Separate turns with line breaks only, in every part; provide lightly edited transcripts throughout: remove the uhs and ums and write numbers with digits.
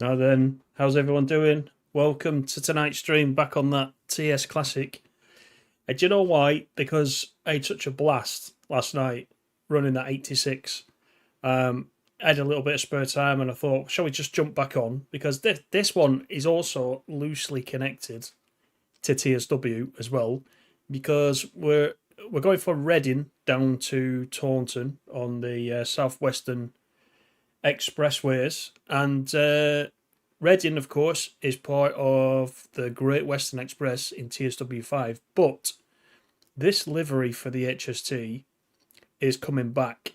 Now then, how's everyone doing? Welcome to tonight's stream back on that TS Classic. And do you know why? Because I had such a blast last night running that 86. I had a little bit of spare time and I thought, shall we just jump back on? Because this one is also loosely connected to TSW as well, because we're going from Reading down to Taunton on the Southwestern Expressways, and Reading, of course, is part of the Great Western Express in TSW5, but this livery for the HST is coming back.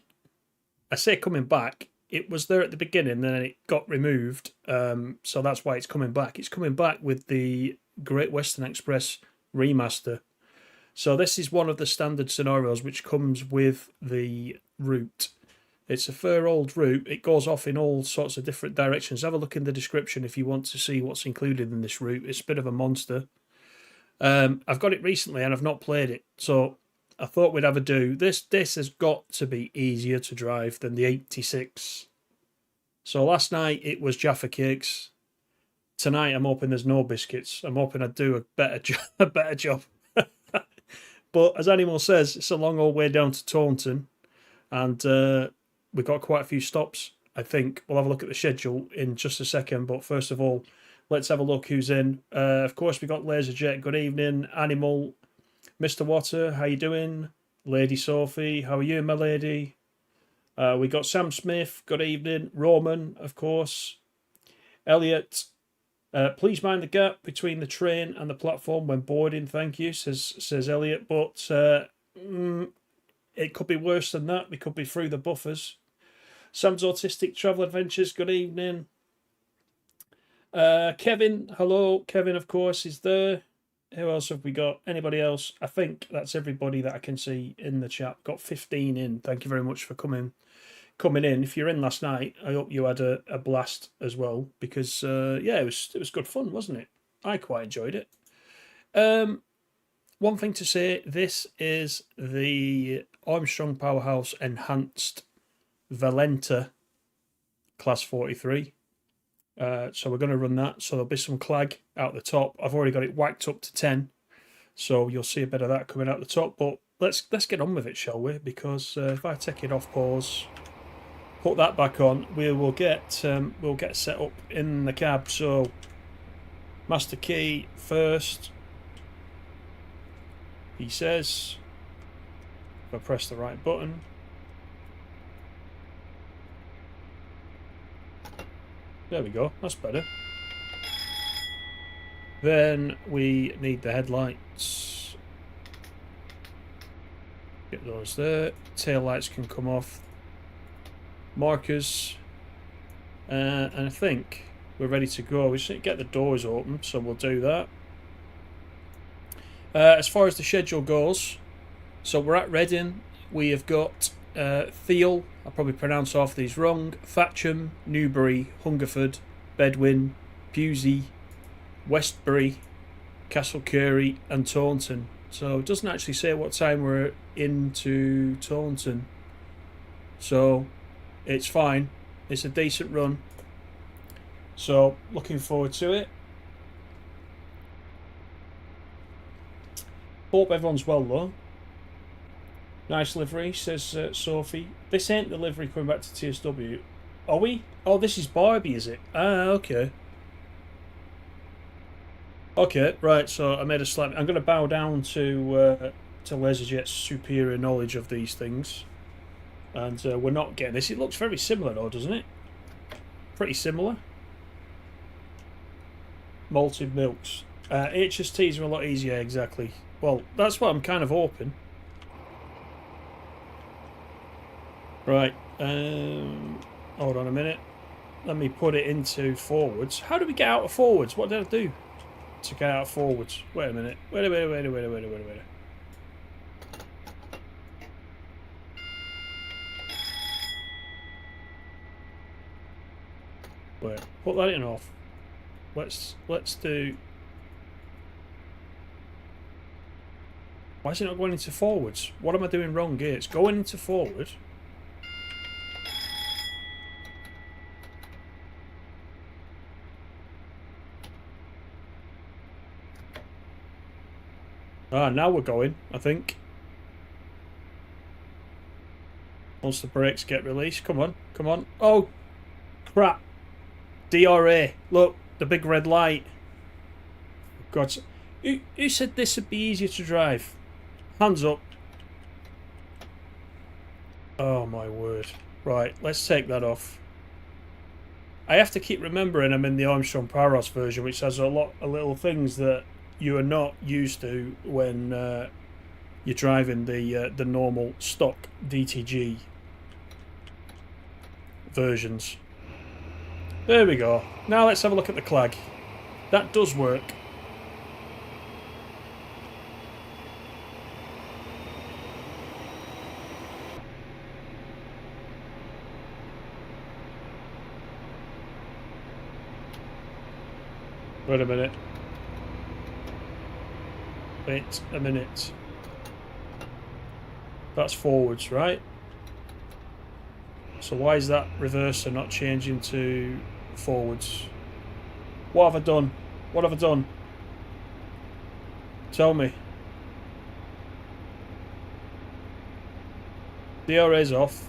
I say coming back, it was there at the beginning, then it got removed, so that's why it's coming back. It's coming back with the Great Western Express remaster. So this is one of the standard scenarios which comes with the route. It's a fair old route. It goes off in all sorts of different directions. Have a look in the description if you want to see what's included in this route. It's a bit of a monster. I've got it recently and I've not played it, so I thought we'd have a do. This has got to be easier to drive than the 86. So last night it was Jaffa Cakes. Tonight I'm hoping there's no biscuits. I'm hoping I do a better job. But as Animal says, it's a long old way down to Taunton, and we've got quite a few stops. I think we'll have a look at the schedule in just a second, but first of all, let's have a look who's in. Of course, we've got Laserjet. Good evening, Animal. Mr. Water, how you doing? Lady Sophie, how are you, my lady? We got Sam Smith. Good evening. Roman, of course. Elliot. Please mind the gap between the train and the platform when boarding. Thank you, says Elliot. But it could be worse than that. We could be through the buffers. Sam's Autistic Travel Adventures. Good evening. Kevin. Hello. Kevin, of course, is there. Who else have we got? Anybody else? I think that's everybody that I can see in the chat. Got 15 in. Thank you very much for coming in. If you're in last night, I hope you had a blast as well, because yeah, it was good fun, wasn't it? I quite enjoyed it. One thing to say, this is the Armstrong Powerhouse Enhanced Valenta Class 43. So we're going to run that. So there'll be some clag out the top. I've already got it whacked up to 10, so you'll see a bit of that coming out the top. But let's get on with it, shall we? Because if I take it off pause, put that back on, we'll get set up in the cab. So master key first, he says. If I press the right button, there we go, that's better. Then we need the headlights, get those there. Tail lights can come off, markers, and I think we're ready to go. We just need to get the doors open, so we'll do that. As far as the schedule goes, so we're at Reading. We have got Thiel, I'll probably pronounce half these wrong, Thatcham, Newbury, Hungerford, Bedwin, Pewsey, Westbury, Castle Curry and Taunton. So it doesn't actually say what time we're into Taunton, so it's fine. It's a decent run, so looking forward to it. Hope everyone's well though. Nice livery, says Sophie. This ain't the livery coming back to TSW. Are we? Oh, this is Barbie, is it? Ah, okay. Okay, right, so I made a slight... I'm going to bow down to Laserjet's superior knowledge of these things. And we're not getting this. It looks very similar though, doesn't it? Pretty similar. Malted milks. HSTs are a lot easier, exactly. Well, that's what I'm kind of hoping. Right, hold on a minute. Let me put it into forwards. How do we get out of forwards? What did I do to get out of forwards? Wait a minute. Wait. Wait, put that in off. Let's do... Why is it not going into forwards? What am I doing wrong here? It's going into forward. Ah, now we're going, I think. Once the brakes get released. Come on, come on. Oh, crap. DRA. Look, the big red light. God, who said this would be easier to drive? Hands up. Oh, my word. Right, let's take that off. I have to keep remembering I'm in the Armstrong Paros version, which has a lot of little things that you are not used to when you're driving the normal stock DTG versions. There we go. Now let's have a look at the clag. That does work. Wait a minute. Wait a minute. That's forwards, right? So why is that reverser not changing to forwards? What have I done? What have I done? Tell me. DRA's off.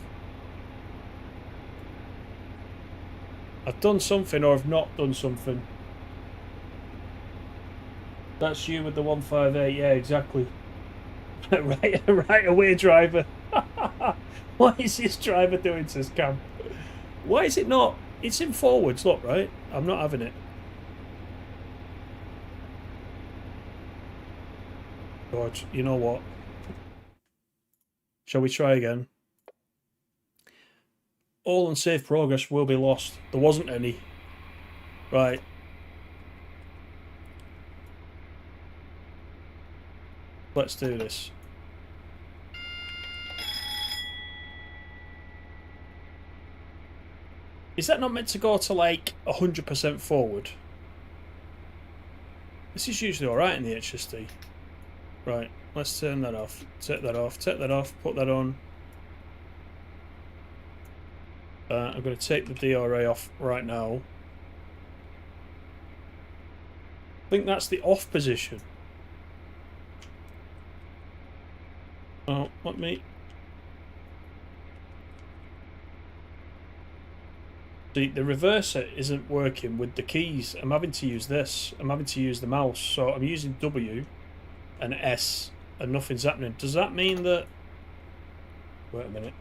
I've done something or I've not done something. That's you with the 158, yeah, exactly. right away, driver. What is this driver doing, says Cam? Why is it not? It's in forwards, look, right? I'm not having it. God, you know what? Shall we try again? All unsafe progress will be lost. There wasn't any. Right. Let's do this. Is that not meant to go to like 100% forward? This is usually alright in the HSD. Right, let's turn that off. Take that off, take that off, put that on. I'm going to take the DRA off right now. I think that's the off position. Oh, let me... See, the reverser isn't working with the keys. I'm having to use this. I'm having to use the mouse. So I'm using W and S and nothing's happening. Does that mean that... Wait a minute.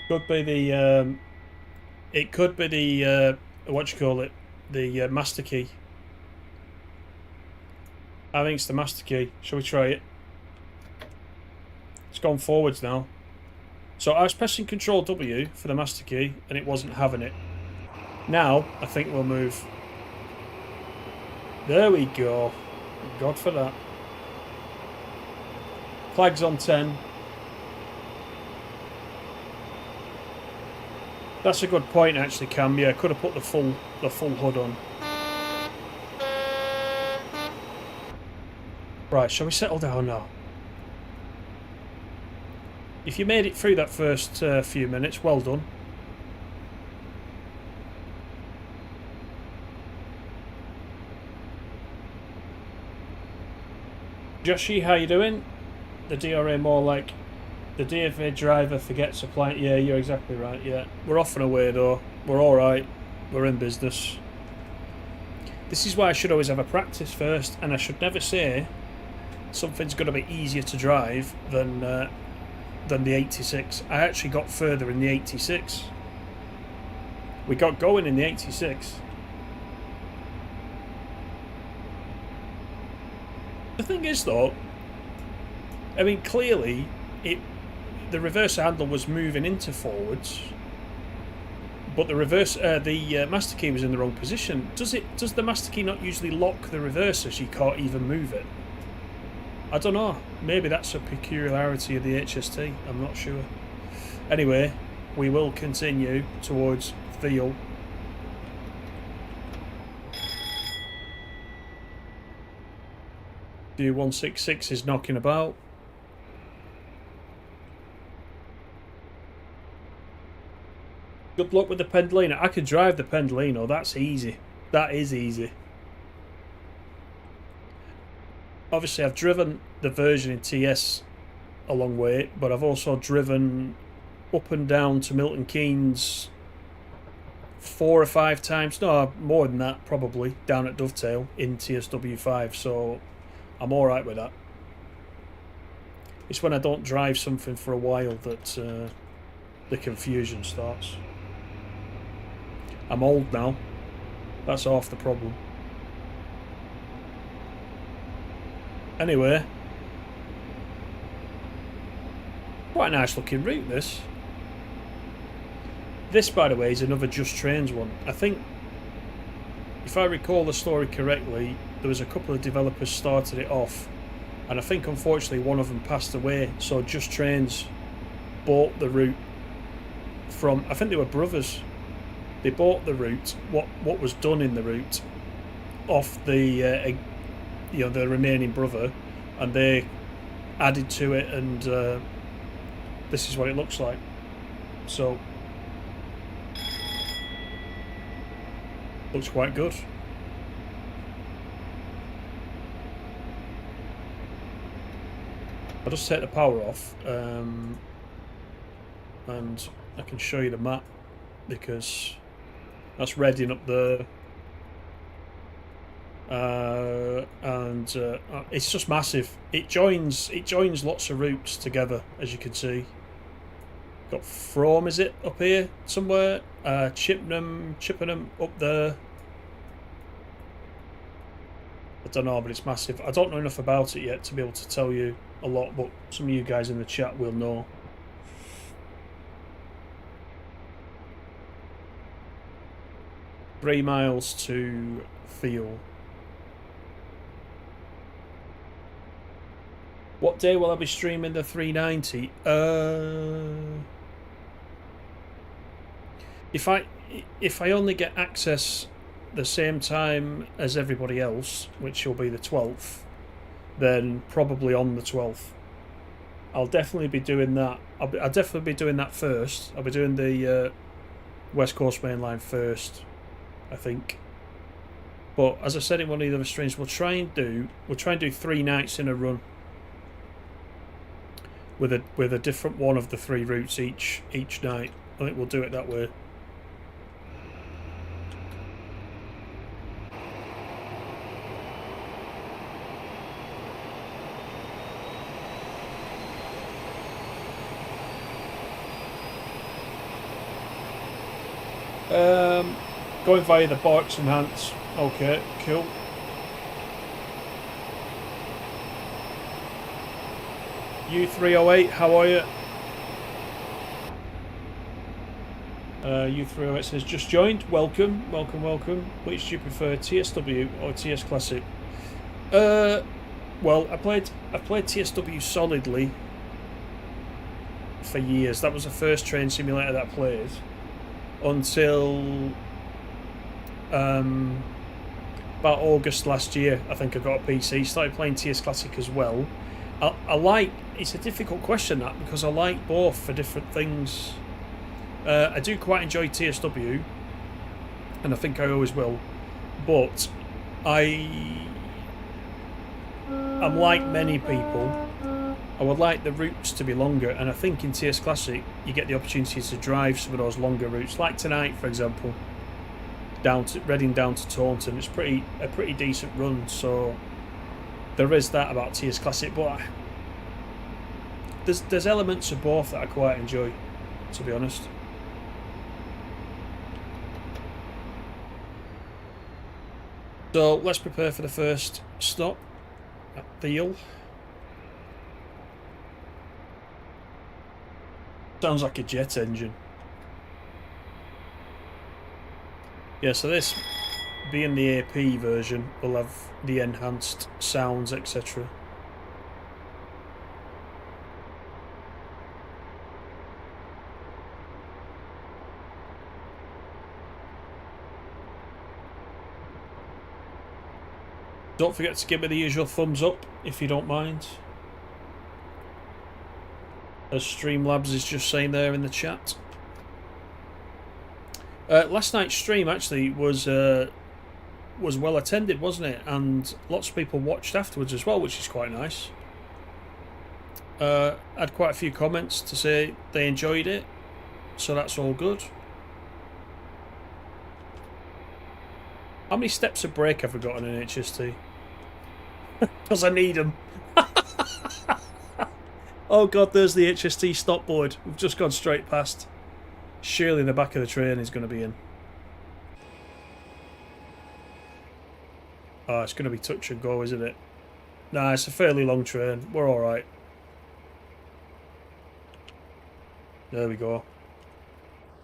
Could be the... it could be the... what you call it? The master key. I think it's the master key. Shall we try it? It's gone forwards now. So I was pressing Control W for the master key and it wasn't having it. Now I think we'll move. There we go. Thank God for that. Flag's on 10. That's a good point actually, Cam. Yeah, I could have put the full HUD on. Right, shall we settle down now? If you made it through that first few minutes, well done. Joshy, how you doing? The DRA more like the DFA driver forgets a plant. Yeah, you're exactly right. Yeah, we're off and away though. We're all right. We're in business. This is why I should always have a practice first, and I should never say something's going to be easier to drive than the 86. I actually got further in the 86. We got going in the 86. The thing is though, I mean clearly the reverse handle was moving into forwards, but the master key was in the wrong position. Does the master key not usually lock the reverser so you can't even move it? I don't know. Maybe that's a peculiarity of the HST. I'm not sure. Anyway, we will continue towards Veal. The 166 is knocking about. Good luck with the Pendolino. I could drive the Pendolino. That's easy. That is easy. Obviously, I've driven the version in TS a long way, but I've also driven up and down to Milton Keynes 4 or 5 times. No, more than that, probably, down at Dovetail in TSW5, so I'm alright with that. It's when I don't drive something for a while that the confusion starts. I'm old now. That's half the problem. Anyway, quite a nice looking route, this. This, by the way, is another Just Trains one. I think, if I recall the story correctly, there was a couple of developers started it off, and I think unfortunately one of them passed away, so Just Trains bought the route from, I think they were brothers. They bought the route, what was done in the route, off the the remaining brother, and they added to it, and this is what it looks like. So looks quite good. I'll just take the power off, and I can show you the map, because that's Reading up there, and it's just massive. It joins lots of routes together, as you can see. Got Frome, is it, up here somewhere? Chippenham up there. I don't know, but it's massive. I don't know enough about it yet to be able to tell you a lot, but some of you guys in the chat will know. 3 miles to Feel. What day will I be streaming the 390? If I only get access the same time as everybody else, which will be the 12th, then probably on the 12th. I'll definitely be doing that. I'll definitely be doing that first. I'll be doing the West Coast Main Line first, I think. But as I said in one of the other streams, we'll try and do 3 nights in a run with a different one of the 3 routes each night. I think we'll do it that way. Going via the Barks and Hants. Okay, cool. U308, how are you? U308 says just joined. Welcome, welcome, welcome. Which do you prefer, TSW or TS Classic? Well, I've played TSW solidly for years. That was the first train simulator that I played until about August last year. I think I got a PC, started playing TS Classic as well. I like, it's a difficult question that, because I like both for different things. I do quite enjoy TSW, and I think I always will, but I'm like many people, I would like the routes to be longer, and I think in TS Classic you get the opportunity to drive some of those longer routes, like tonight for example, Reading down to Taunton. It's a pretty decent run, so there is that about TS Classic, but there's elements of both that I quite enjoy, to be honest. So let's prepare for the first stop at Thiel. Sounds like a jet engine. Yeah, so this, being the AP version, will have the enhanced sounds, etc. Don't forget to give me the usual thumbs up if you don't mind, as Streamlabs is just saying there in the chat. Last night's stream actually was well attended, wasn't it? And lots of people watched afterwards as well, which is quite nice. Had quite a few comments to say they enjoyed it, so that's all good. How many steps of brake have we got on an HST? Because I need them. Oh god, there's the HST stop board. We've just gone straight past. Surely the back of the train is going to be in. Oh, it's going to be touch and go, isn't it? Nah, it's a fairly long train. We're alright. There we go.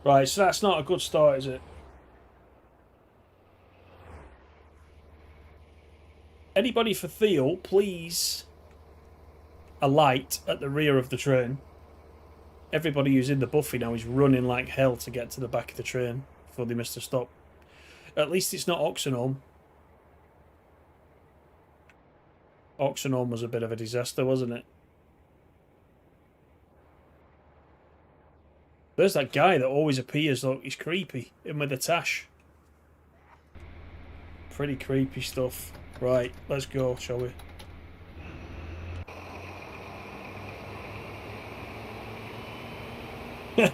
Right, so that's not a good start, is it? Anybody for Theo, please alight at the rear of the train. Everybody who's in the Buffy now is running like hell to get to the back of the train before they miss the stop. At least it's not Oxenholme. Oxenholme was a bit of a disaster, wasn't it? There's that guy that always appears. Look, he's creepy. In with the tash. Pretty creepy stuff. Right, let's go, shall we?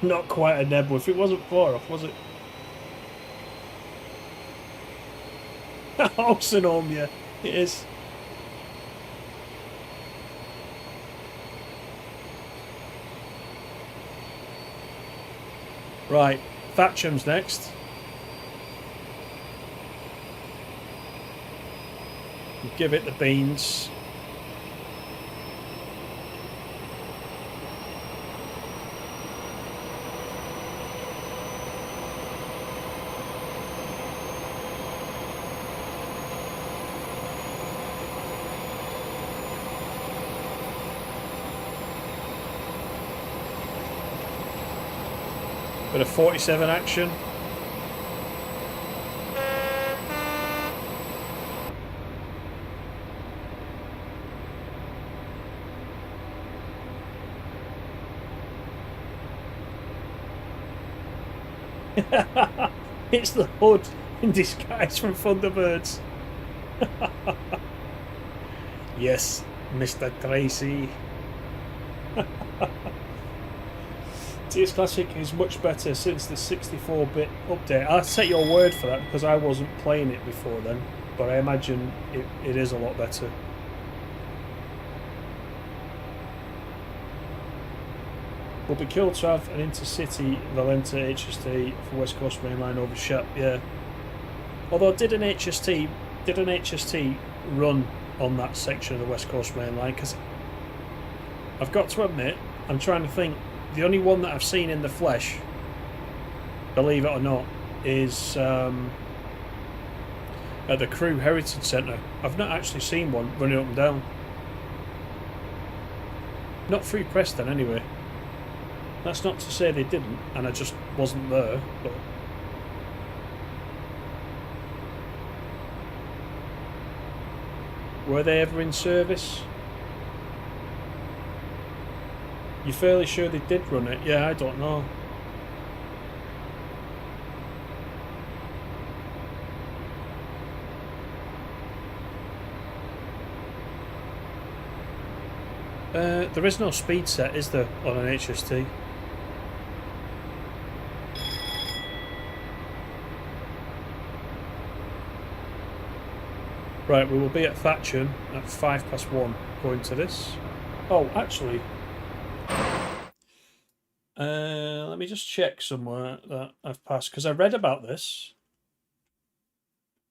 Not quite a Nebworth. It wasn't far off, was it? Oxenholme, yeah, it is. Right, Thatcham's next. Give it the beans. Bit of 47 action. It's the hood in disguise from Thunderbirds. Yes, Mr. Tracy. TS Classic is much better since the 64-bit update. I'll take your word for that because I wasn't playing it before then, but I imagine it is a lot better. Would be cool to have an intercity Valenta HST for West Coast Main Line over Shep, yeah. Although did an HST run on that section of the West Coast Main Line? Because I've got to admit, I'm trying to think. The only one that I've seen in the flesh, believe it or not, is at the Crew Heritage Centre. I've not actually seen one running up and down. Not through Preston anyway. That's not to say they didn't, and I just wasn't there, but... Were they ever in service? You're fairly sure they did run it? Yeah, I don't know. There is no speed set, is there, on an HST? Right, we will be at Thatcham at 1:05 going to this. Oh, actually... let me just check somewhere that I've passed, because I read about this.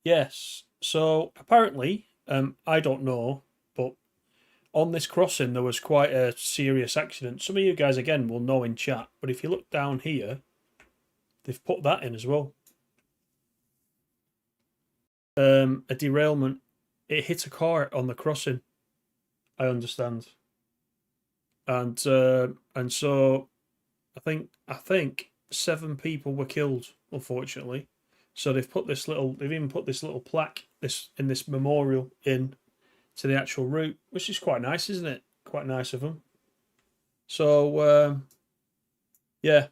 Yes, so apparently, I don't know, but on this crossing there was quite a serious accident. Some of you guys, again, will know in chat, but if you look down here, they've put that in as well. A derailment. It hit a car on the crossing, I understand. And so... I think 7 people were killed, unfortunately. So they've even put this little plaque in this memorial in to the actual route, which is quite nice, isn't it? Quite nice of them. So yeah.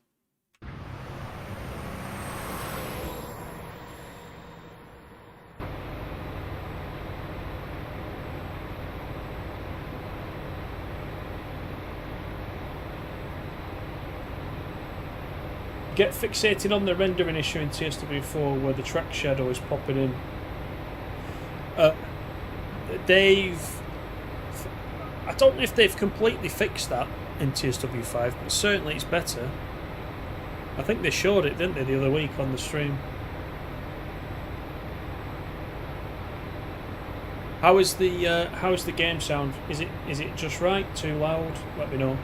get fixated on the rendering issue in TSW4 where the track shadow is popping in. I don't know if they've completely fixed that in TSW5, but certainly it's better. I think they showed it, didn't they, the other week on the stream. How is the game sound? Is it just right? Too loud? Let me know.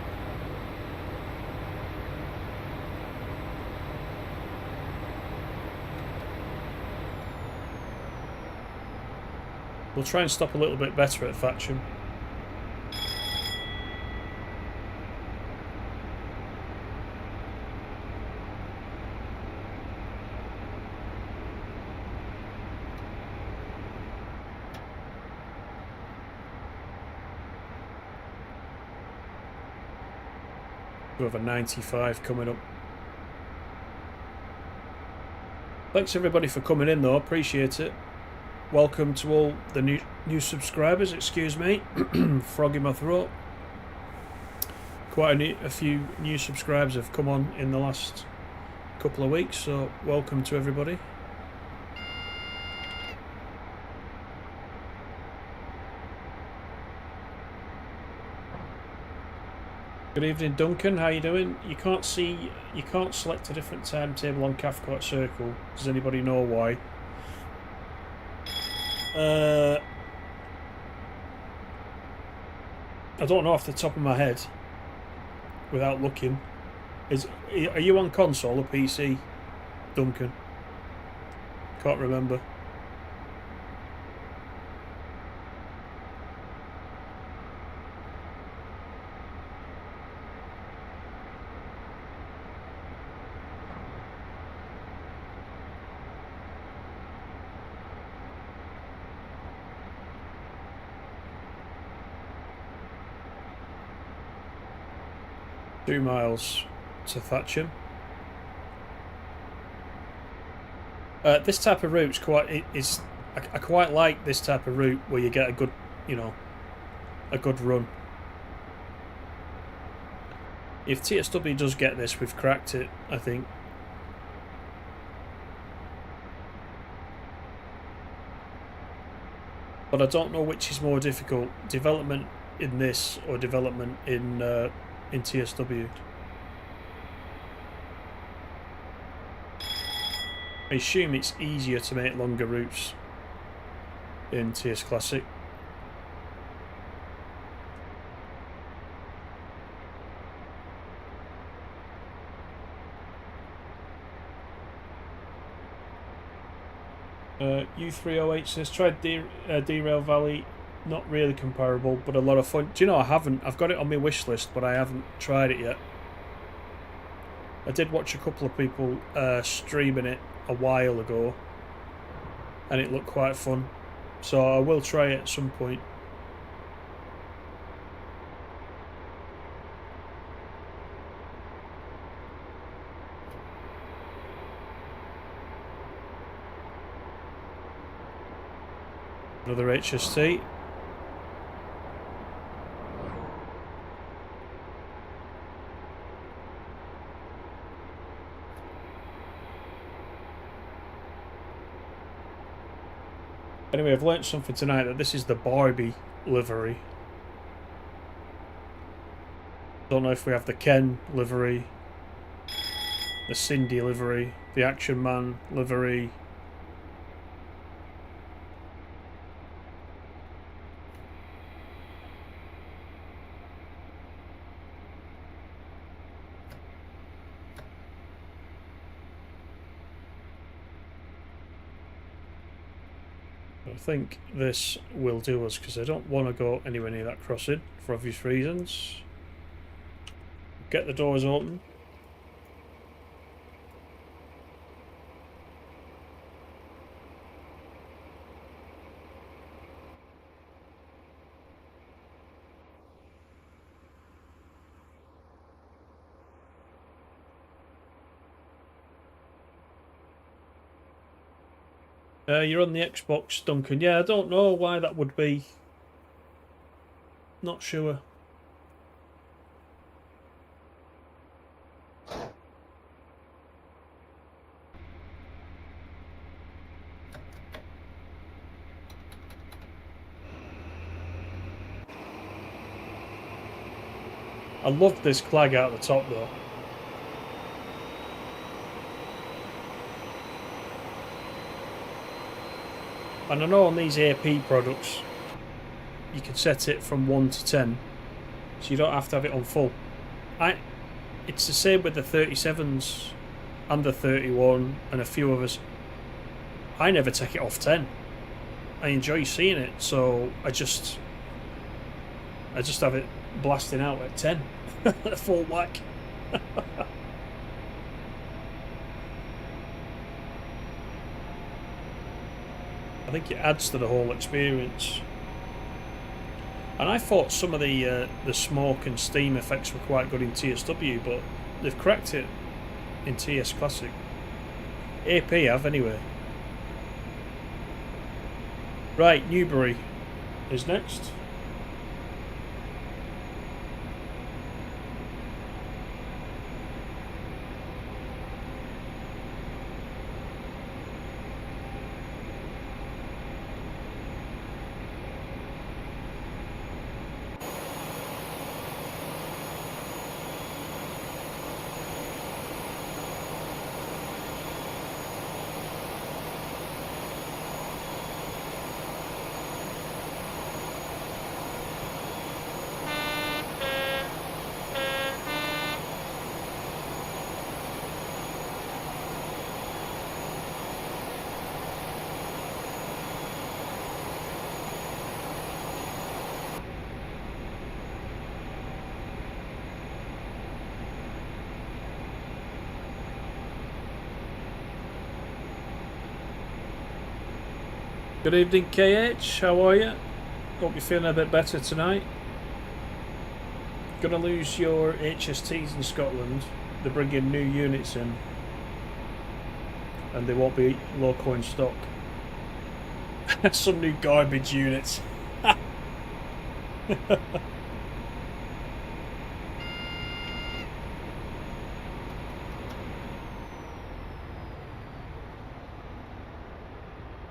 We'll try and stop a little bit better at Thatcham. We have a 95 coming up. Thanks everybody for coming in though, appreciate it. Welcome to all the new subscribers, excuse me, frog in my throat. Quite a few new subscribers have come on in the last couple of weeks, so welcome to everybody. Good evening, Duncan. How you doing? You can't select a different timetable on Cathcart Circle. Does anybody know why? I don't know off the top of my head. Without looking, are you on console or PC, Duncan? Can't remember. Two miles to Thatcham. This type of route's I quite like this type of route where you get a good, a good run. If TSW does get this, we've cracked it, I think. But I don't know which is more difficult, development in this or development in TSW. I assume it's easier to make longer routes in TS Classic. U308 says, tried Derail Valley, not really comparable, but a lot of fun. Do you know, I've got it on my wish list, but I haven't tried it yet. I did watch a couple of people streaming it a while ago, and it looked quite fun, so I will try it at some point. Another HST. Anyway, I've learnt something tonight, that this is the Barbie livery. Don't know if we have the Ken livery, the Cindy livery, the Action Man livery. I think this will do us, because I don't want to go anywhere near that crossing for obvious reasons. Get the doors open. You're on the Xbox, Duncan. Yeah, I don't know why that would be. Not sure. I love this clag out the top though. And I know on these AP products you can set it from 1 to 10, so you don't have to have it on full. It's the same with the 37s and the 31 and a few others. I never take it off 10. I enjoy seeing it, so I just have it blasting out at 10 at full whack. I think it adds to the whole experience. And I thought some of the smoke and steam effects were quite good in TSW, but they've cracked it in TS Classic. AP have anyway. Right, Newbury is next. Good evening, KH. How are you? Hope you're feeling a bit better tonight. Gonna lose your HSTs in Scotland. They're bringing new units in, and they won't be local in stock. Some new garbage units.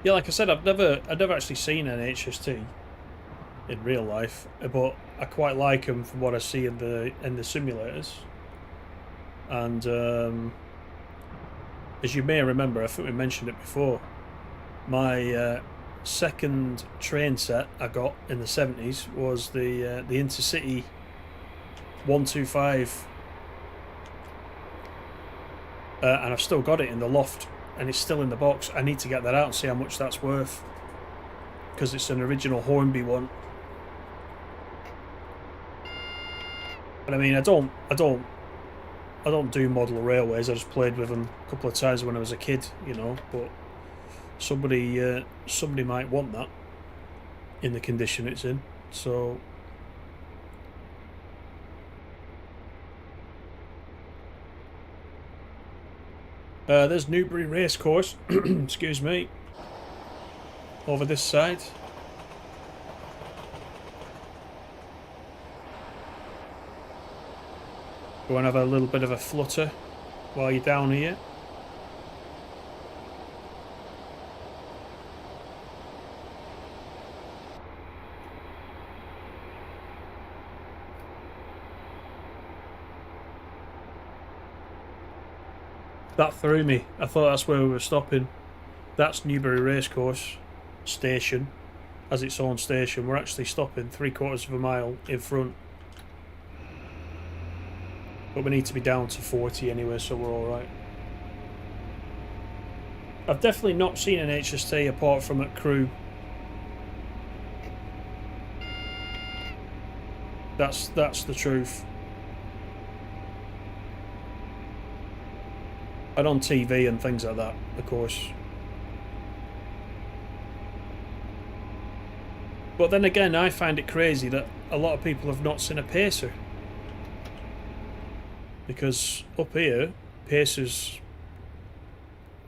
Yeah, like I said, I've never actually seen an HST in real life, but I quite like them from what I see in the simulators. And as you may remember, I think we mentioned it before, my second train set I got in the 70s was the Intercity 125, and I've still got it in the loft. And it's still in the box. I need to get that out and see how much that's worth, because it's an original Hornby one. But I mean, I don't do model railways. I just played with them a couple of times when I was a kid, you know. But somebody might want that in the condition it's in. So there's Newbury Racecourse, excuse me, over this side. Go and have a little bit of a flutter while you're down here. That threw me. I thought that's where we were stopping. That's Newbury Racecourse station, as its own station. We're actually stopping 3/4 of a mile in front. But we need to be down to 40 anyway, so we're alright. I've definitely not seen an HST apart from at Crewe. That's the truth. And on TV and things like that, of course. But then again, I find it crazy that a lot of people have not seen a pacer. Because up here, pacers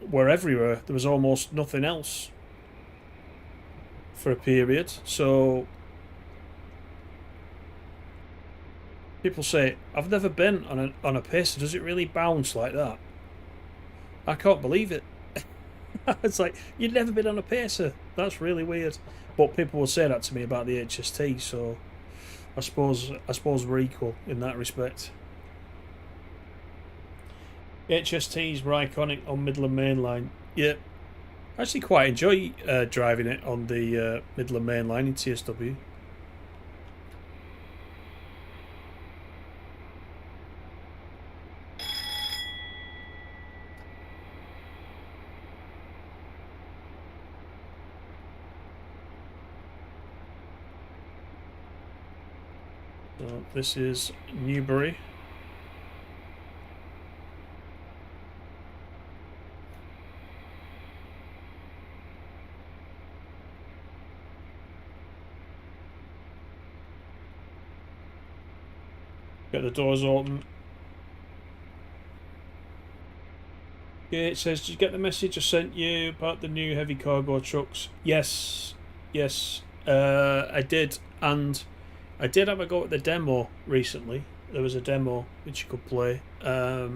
were everywhere. There was almost nothing else for a period. So people say, I've never been on a pacer. Does it really bounce like that? I can't believe it. It's like, you've never been on a pacer. That's really weird. But people will say that to me about the HST, so I suppose we're equal in that respect. HST's were iconic on Midland Main Line. Yeah, I actually quite enjoy driving it on the Midland Main Line in TSW. So this is Newbury. Get the doors open. Okay, it says, did you get the message I sent you about the new heavy cargo trucks? Yes, yes, I did, and I did have a go at the demo recently. There was a demo which you could play. So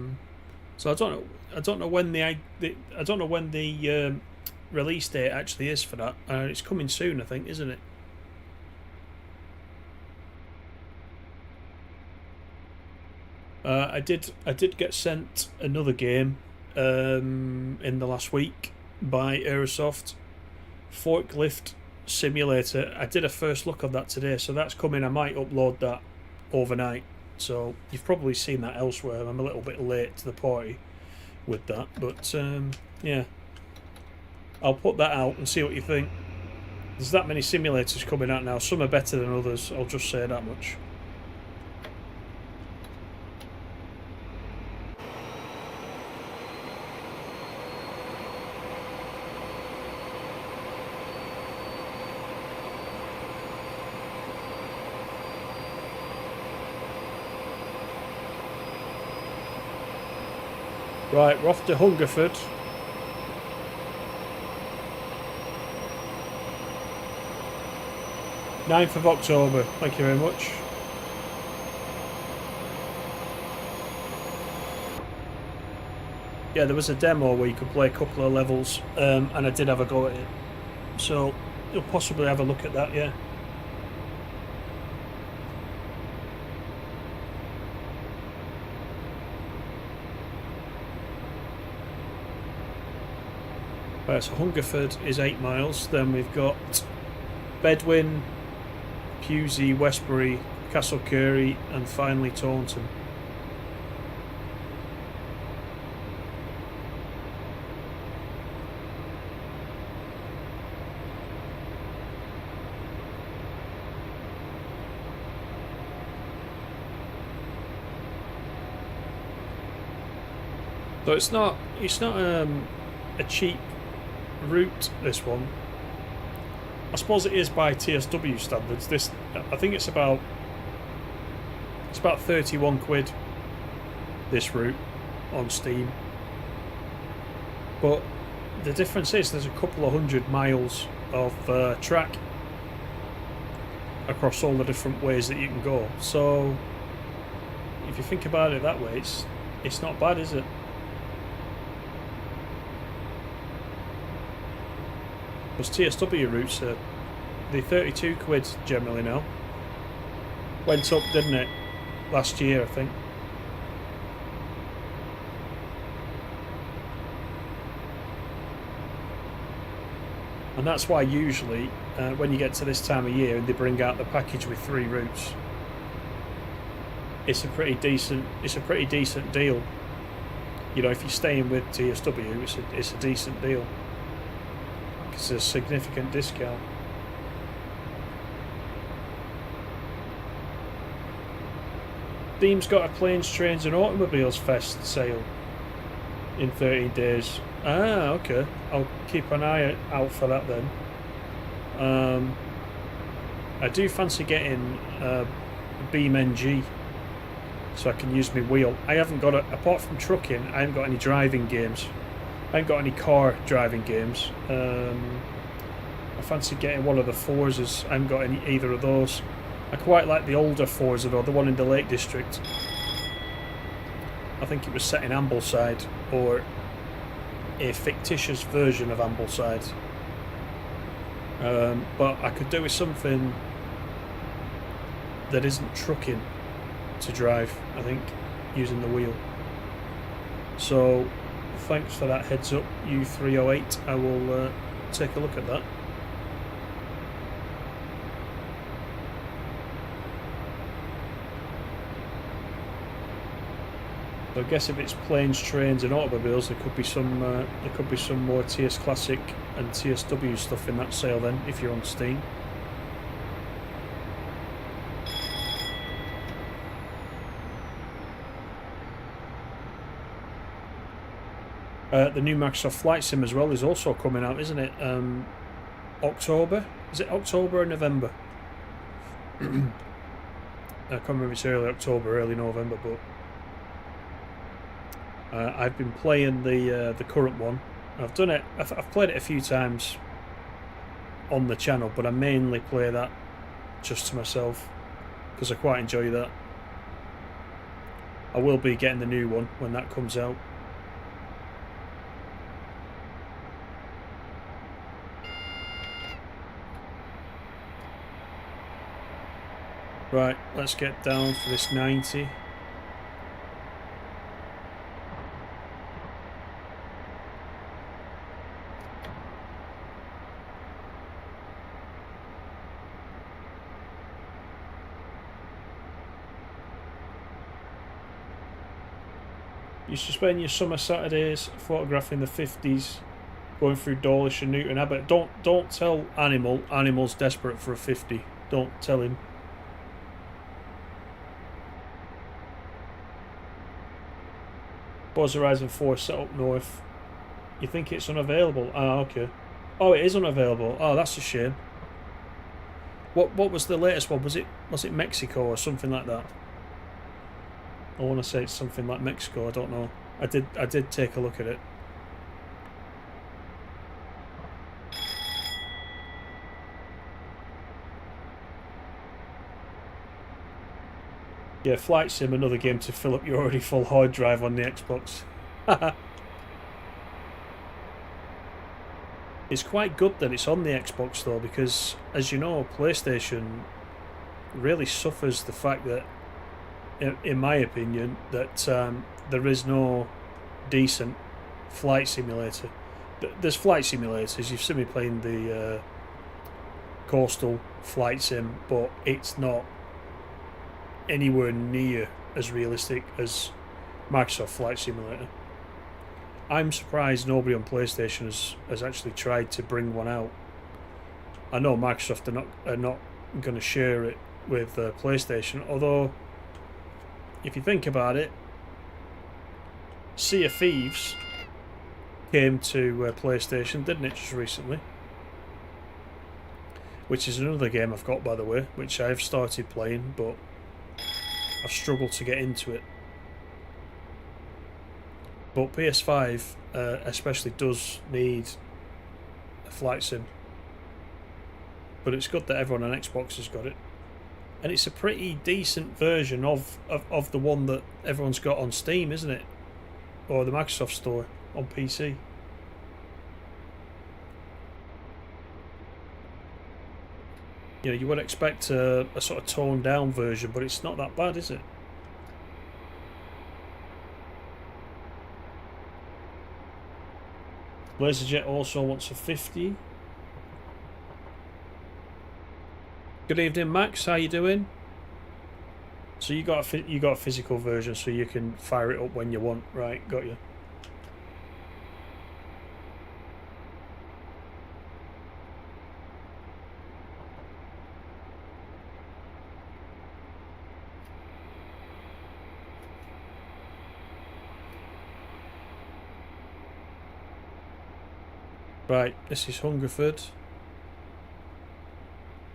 I don't know when the release date actually is for that. It's coming soon, I think, isn't it? I did get sent another game in the last week by Aerosoft, Forklift Simulator. I did a first look of that today, so that's coming. I might upload that overnight, so you've probably seen that elsewhere. I'm a little bit late to the party with that, but yeah, I'll put that out and see what you think. There's that many simulators coming out now. Some are better than others, I'll just say that much. Right, we're off to Hungerford. Ninth of October, thank you very much. Yeah, there was a demo where you could play a couple of levels, and I did have a go at it. So, you'll possibly have a look at that, yeah. Right, so Hungerford is 8 miles. Then we've got Bedwin, Pewsey, Westbury, Castle Curry, and finally Taunton. So it's not a cheap route, this one. I suppose it is by TSW standards. This, I think it's about 31 quid this route on Steam. But the difference is there's a couple of 100 miles of track across all the different ways that you can go. So if you think about it that way, it's not bad, is it? Because TSW routes are the 32 quid generally now. Went up, didn't it, last year, I think. And that's why usually when you get to this time of year and they bring out the package with 3 routes, it's a pretty decent deal. You know, if you're staying with TSW, it's a decent deal. It's a significant discount. Steam's got a Planes, Trains and Automobiles Fest sale in 13 days. Ah, okay. I'll keep an eye out for that then. I do fancy getting a Beam NG so I can use my wheel. I haven't got apart from trucking, I haven't got any driving games. I ain't got any car driving games. I fancy getting one of the Forzas. I haven't got either of those. I quite like the older Forza though, the one in the Lake District. I think it was set in Ambleside, or a fictitious version of Ambleside. But I could do with something that isn't trucking to drive, I think, using the wheel. So thanks for that heads up, U308. I will take a look at that. So I guess if it's planes, trains and automobiles, there could be some more TS Classic and TSW stuff in that sale then, if you're on Steam. The new Microsoft Flight Sim as well is also coming out, isn't it? October? Is it October or November? I can't remember if it's early October, early November, but I've been playing the current one. I've done it. I've played it a few times on the channel, but I mainly play that just to myself because I quite enjoy that. I will be getting the new one when that comes out. Right, let's get down for this 90. You used to spend your summer Saturdays photographing the 50s, going through Dawlish and Newton Abbot. Don't tell Animal's desperate for a 50. Don't tell him. Forza Horizon 4 set up north. You think it's unavailable? Ah, okay. Oh, it is unavailable. Oh, that's a shame. What was the latest one? Was it Mexico or something like that? I want to say it's something like Mexico. I don't know. I did take a look at it. Yeah, Flight Sim, another game to fill up your already full hard drive on the Xbox. It's quite good that it's on the Xbox though, because as you know, PlayStation really suffers the fact that, in my opinion, that there is no decent flight simulator. There's flight simulators. You've seen me playing the Coastal Flight Sim, but it's not anywhere near as realistic as Microsoft Flight Simulator. I'm surprised nobody on PlayStation has actually tried to bring one out. I know Microsoft are not going to share it with PlayStation, although if you think about it, Sea of Thieves came to PlayStation, didn't it, just recently? Which is another game I've got, by the way, which I've started playing, but I've struggled to get into it. But PS5 especially does need a flight sim. But it's good that everyone on Xbox has got it. And it's a pretty decent version of the one that everyone's got on Steam, isn't it? Or the Microsoft Store on PC. You know, you would expect a sort of toned down version, but it's not that bad, is it? LaserJet also wants a 50. Good evening, Max. How you doing? So you got a physical version, so you can fire it up when you want, right? Got you. Right, this is Hungerford.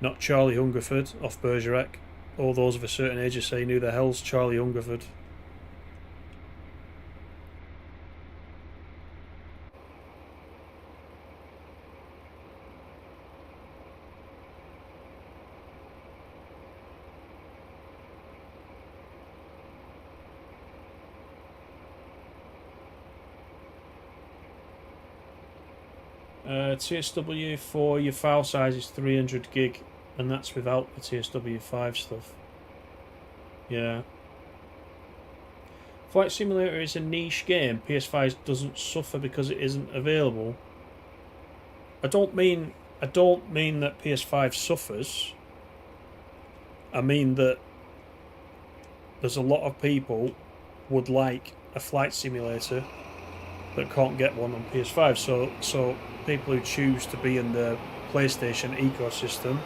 Not Charlie Hungerford off Bergerac. All those of a certain age are saying, who the hell's Charlie Hungerford? TSW for your file size is 300 gig, and that's without the TSW5 stuff. Yeah. Flight Simulator is a niche game. PS5 doesn't suffer because it isn't available. I don't mean that PS5 suffers. I mean that there's a lot of people would like a flight simulator that can't get one on PS5. So people who choose to be in the PlayStation ecosystem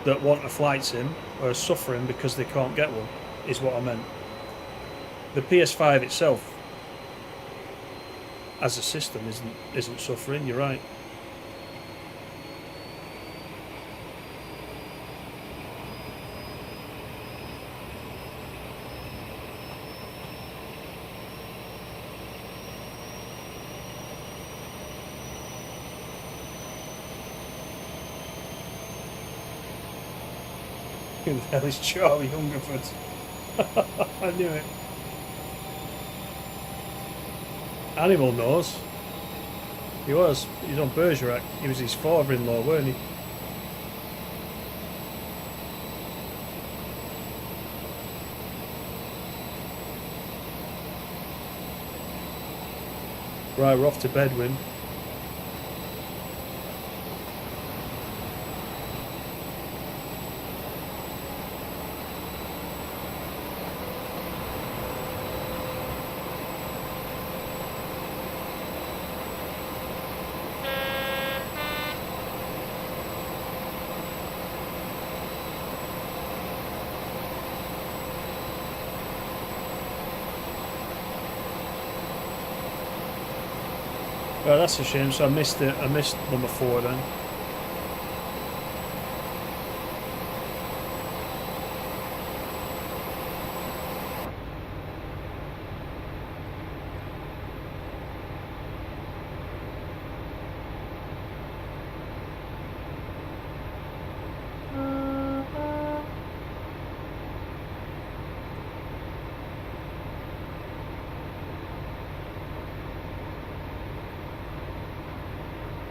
that want a flight sim are suffering because they can't get one, is what I meant. The PS5 itself as a system isn't suffering, you're right. Who the hell is Charlie Hungerford? I knew it. Animal knows. He was on Bergerac. He was his father-in-law, weren't he? Right, we're off to Bedwin. Oh, that's a shame. So I missed it. I missed number 4 then.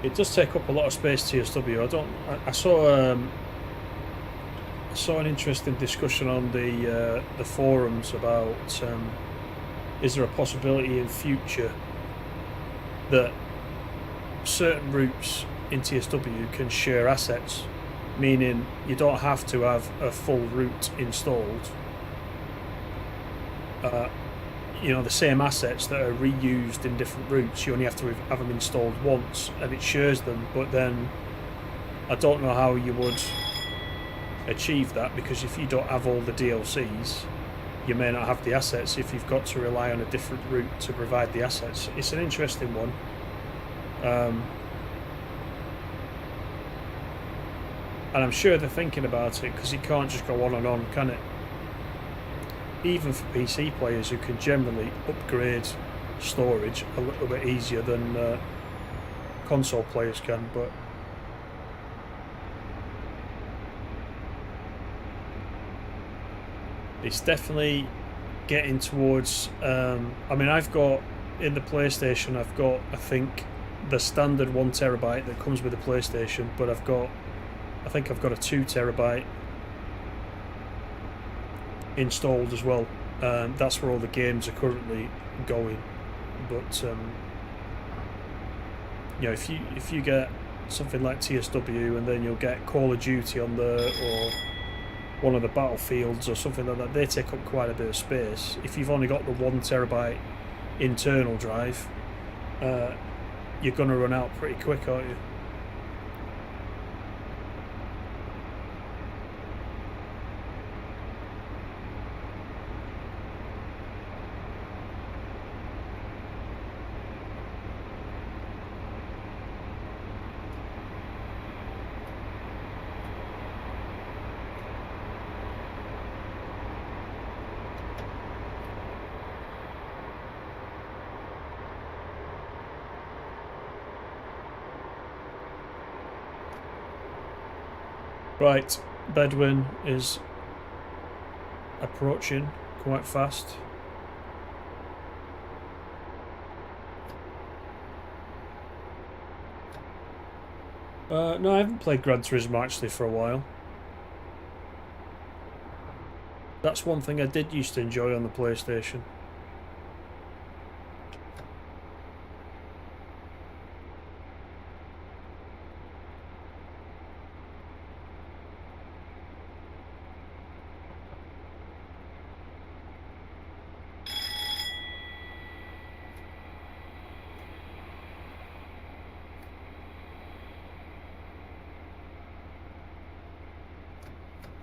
It does take up a lot of space, TSW. I saw an interesting discussion on the forums about is there a possibility in future that certain routes in TSW can share assets, meaning you don't have to have a full route installed. The same assets that are reused in different routes, you only have to have them installed once and it shares them. But then I don't know how you would achieve that, because if you don't have all the DLCs, you may not have the assets if you've got to rely on a different route to provide the assets. It's an interesting one. And I'm sure they're thinking about it, because it can't just go on and on, can it? Even for PC players who can generally upgrade storage a little bit easier than console players can, but it's definitely getting towards I mean, I've got in the PlayStation, I've got, I think, the standard 1 terabyte that comes with the PlayStation, but I think I've got a 2 terabyte installed as well. That's where all the games are currently going. But if you get something like TSW, and then you'll get Call of Duty on there, or one of the Battlefields or something like that, they take up quite a bit of space. If you've only got the 1 terabyte internal drive, you're going to run out pretty quick, aren't you? Right, Bedwin is approaching quite fast. No, I haven't played Gran Turismo actually for a while. That's one thing I did used to enjoy on the PlayStation.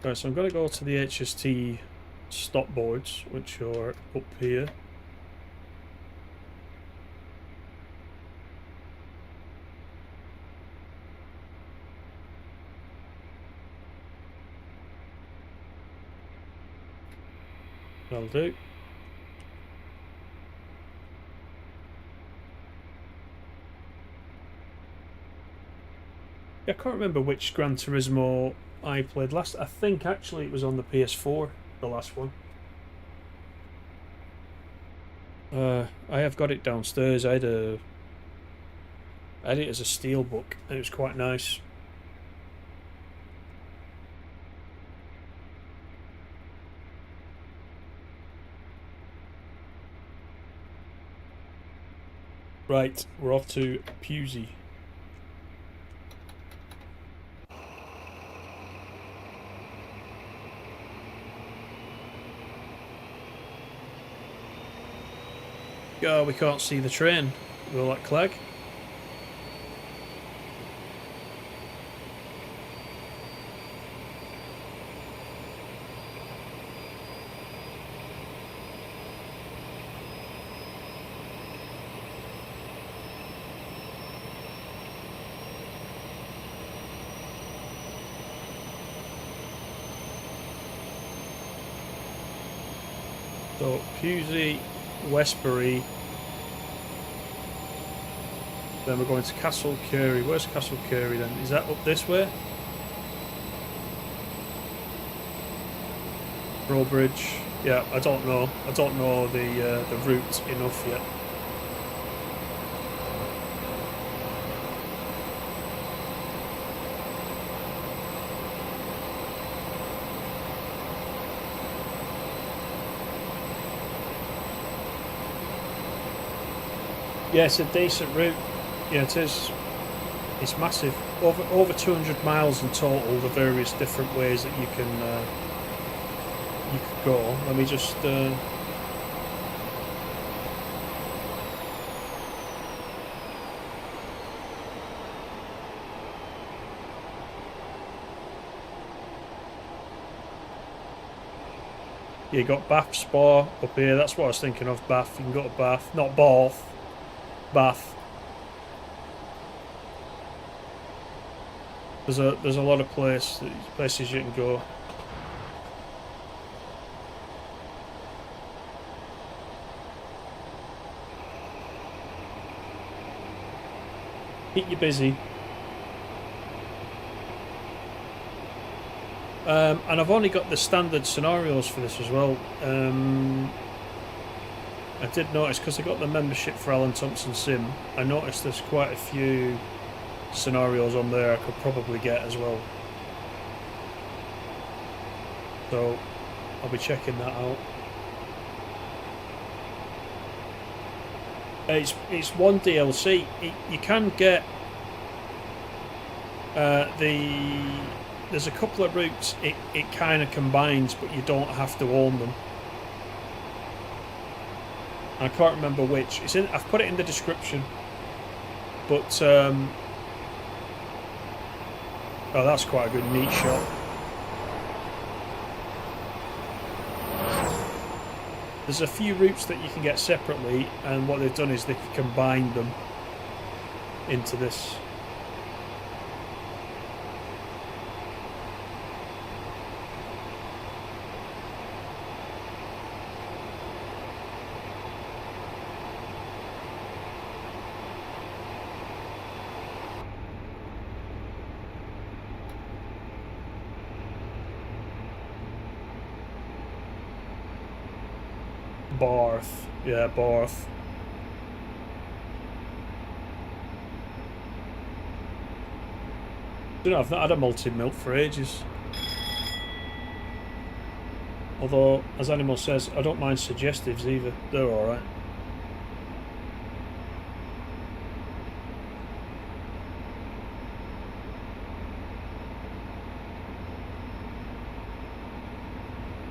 Right, so I'm going to go to the HST stopboards, which are up here. That'll do. I can't remember which Gran Turismo I played last. I think actually it was on the PS4, the last one. I have got it downstairs. I had it as a steelbook, and it was quite nice. Right, we're off to Pusey. Oh, we can't see the train. We're like clag. So Pusey, Westbury. Then we're going to Castle Curry. Where's Castle Curry then? Is that up this way? Trowbridge. Yeah, I don't know. I don't know the route enough yet. Yeah, it's a decent route. Yeah, it is. It's massive. Over 200 miles in total. The various different ways that you could go. Let me just. Yeah, you got Bath Spa up here. That's what I was thinking of. Bath. You can go to Bath, not Bath. Bath. There's a lot of places you can go. Keep you busy. And I've only got the standard scenarios for this as well. I did notice, because I got the membership for Alan Thompson Sim, I noticed there's quite a few scenarios on there I could probably get as well. So I'll be checking that out. It's one DLC. You can get there's a couple of routes it kind of combines, but you don't have to own them. I can't remember which. I've put it in the description. But oh, that's quite a good neat shot. There's a few routes that you can get separately, and what they've done is they've combined them into this. Barth. Yeah, Barth. I've not had a malted milk for ages. Although, as Animal says, I don't mind suggestives either. They're alright.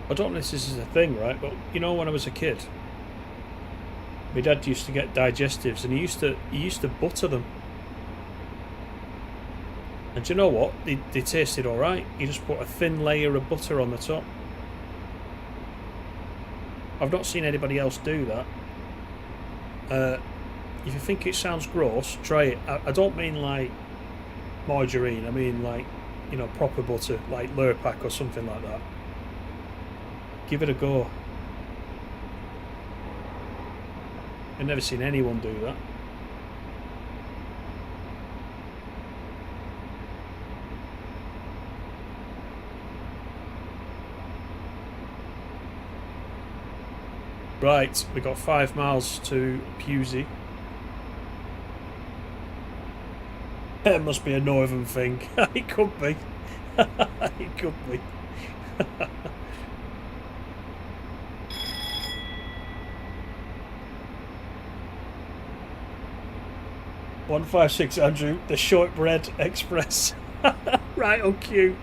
I don't know if this is a thing, right? But you know, when I was a kid, my dad used to get digestives, and he used to butter them. And do you know what? They tasted alright. You just put a thin layer of butter on the top. I've not seen anybody else do that. If you think it sounds gross, try it. I don't mean like margarine. I mean like, you know, proper butter, like Lurpak or something like that. Give it a go. I've never seen anyone do that. Right, we got 5 miles to Pewsey. It must be a northern thing. It could be. It could be. 156 Andrew, the Shortbread Express. Right on cue.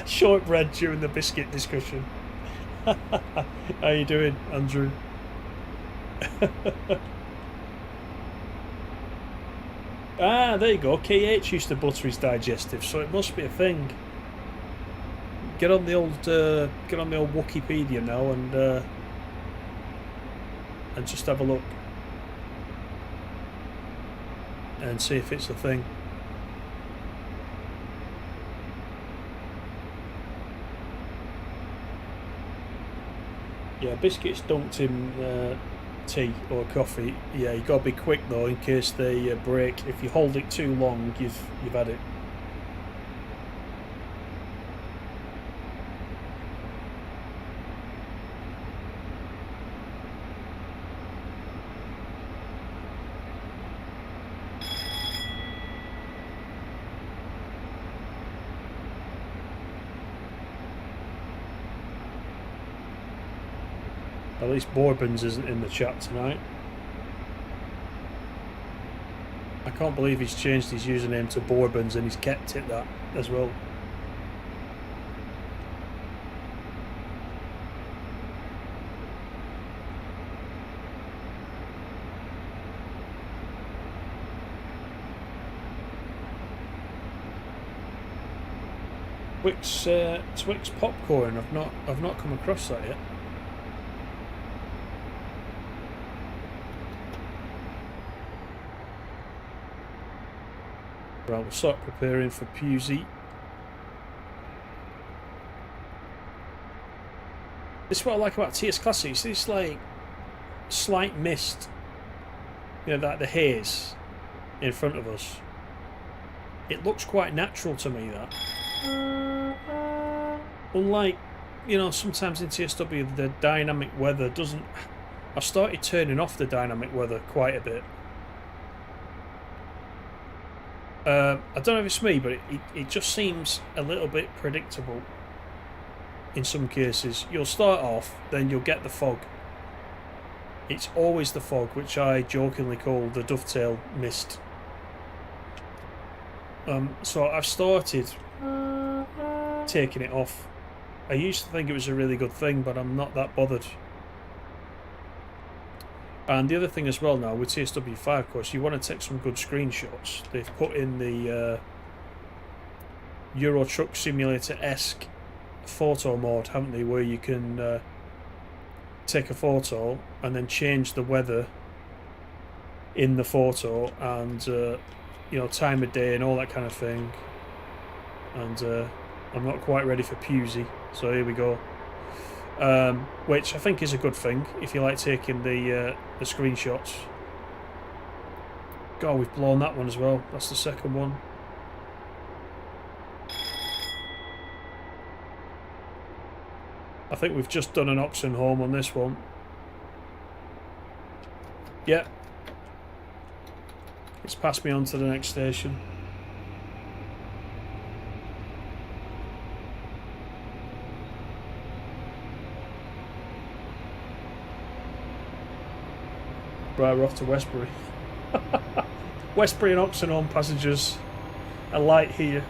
Shortbread during the biscuit discussion. How you doing, Andrew? Ah, there you go. KH used to butter his digestive, so it must be a thing. Get on the old Wikipedia now and just have a look and see if it's a thing. Yeah, biscuits dunked in tea or coffee. Yeah, you gotta be quick though, in case they break. If you hold it too long, you've had it. At least Bourbons isn't in the chat tonight. I can't believe he's changed his username to Bourbons and he's kept it that as well. Twix popcorn. I've not come across that yet. Right, we'll start preparing for Pewsey. This is what I like about TS Classic. It's this like slight mist, you know, like the haze in front of us. It looks quite natural to me, that. Unlike, you know, sometimes in TSW the dynamic weather doesn't. I've started turning off the dynamic weather quite a bit. I don't know if it's me, but it just seems a little bit predictable in some cases. You'll start off, then you'll get the fog. It's always the fog, which I jokingly call the dovetail mist. So I've started taking it off. I used to think it was a really good thing, but I'm not that bothered. And the other thing as well now with TSW5, of course, you want to take some good screenshots. They've put in the Euro Truck Simulator-esque photo mode, haven't they, where you can take a photo and then change the weather in the photo and you know, time of day and all that kind of thing. And I'm not quite ready for Pewsey, so here we go. Which I think is a good thing if you like taking the screenshots. God, we've blown that one as well. That's the second one. I think we've just done an Oxenholme on this one. Yep. It's passed me on to the next station. Right, we're off to Westbury. Westbury and Oxenholme passengers, alight here.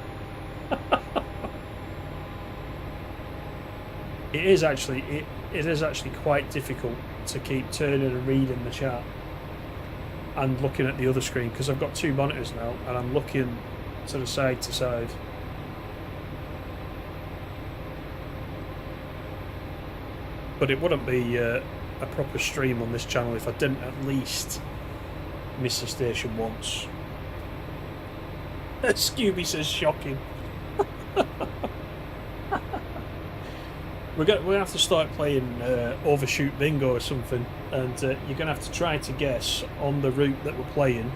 It is actually quite difficult to keep turning and reading the chart and looking at the other screen, because I've got two monitors now and I'm looking sort of side to side. But it wouldn't be a proper stream on this channel if I didn't at least miss a station once. Scooby says shocking. We're gonna have to start playing overshoot bingo or something, and you're gonna have to try to guess on the route that we're playing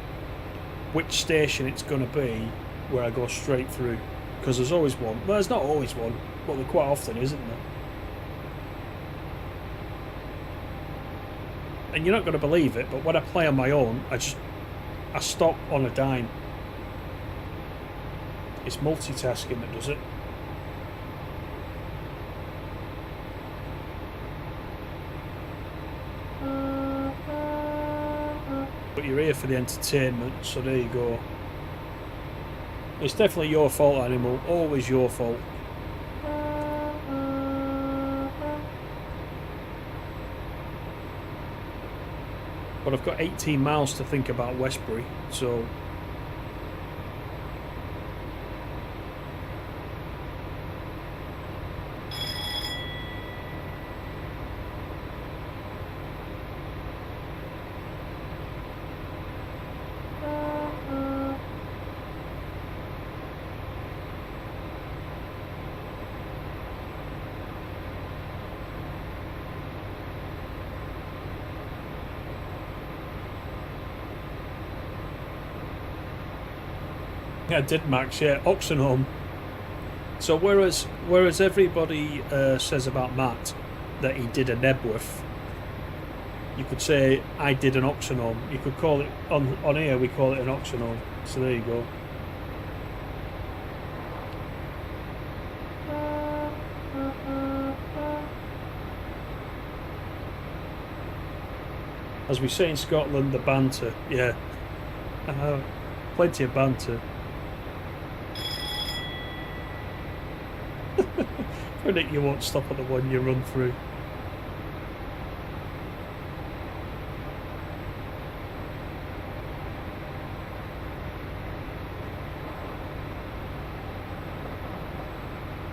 which station it's gonna be where I go straight through, because there's always one. Well, there's not always one, but there quite often, isn't there? And you're not going to believe it, but when I play on my own, I stop on a dime. It's multitasking that does it. But you're here for the entertainment, so there you go. It's definitely your fault, animal. Always your fault. But I've got 18 miles to think about Westbury, so... Yeah, I did, Max. Yeah, Oxenholme. So whereas everybody says about Matt that he did a Nebworth, you could say I did an Oxenholme. You could call it on here. We call it an Oxenholme. So there you go. As we say in Scotland, the banter. Yeah, plenty of banter. Predict you won't stop at the one you run through.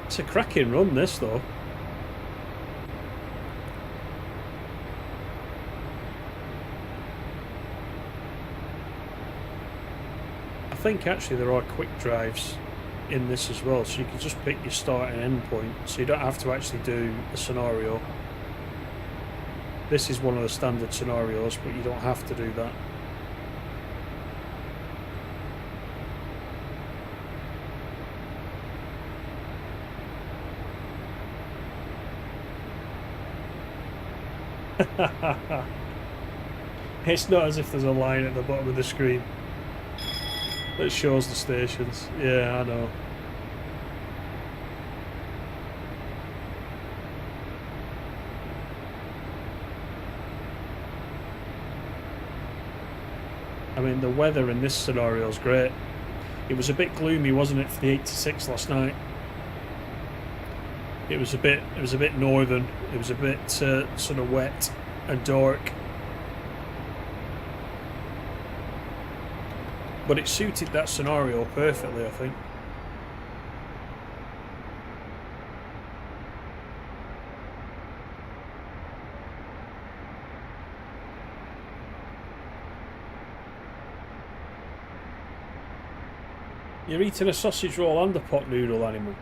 It's a cracking run, this though. I think actually there are quick drives in this as well, so you can just pick your start and end point, so you don't have to actually do a scenario. This is one of the standard scenarios, but you don't have to do that. It's not as if there's a line at the bottom of the screen that shows the stations. Yeah, I know. I mean, the weather in this scenario is great. It was a bit gloomy, wasn't it, for the 86 last night? It was a bit northern. It was a bit sort of wet and dark. But it suited that scenario perfectly, I think. You're eating a sausage roll and a pot noodle, animal.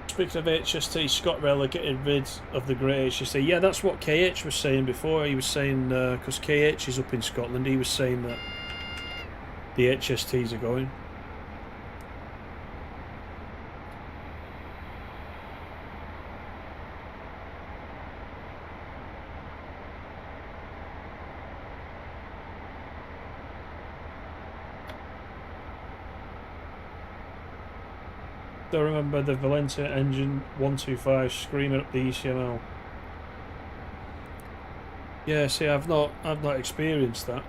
Speaking of HST, ScotRail are getting rid of the grey HST. Yeah, that's what KH was saying before. He was saying, because KH is up in Scotland, he was saying that the HSTs are going. Do remember the Valenta engine 125 screaming up the ECML. Yeah, see, I've not experienced that.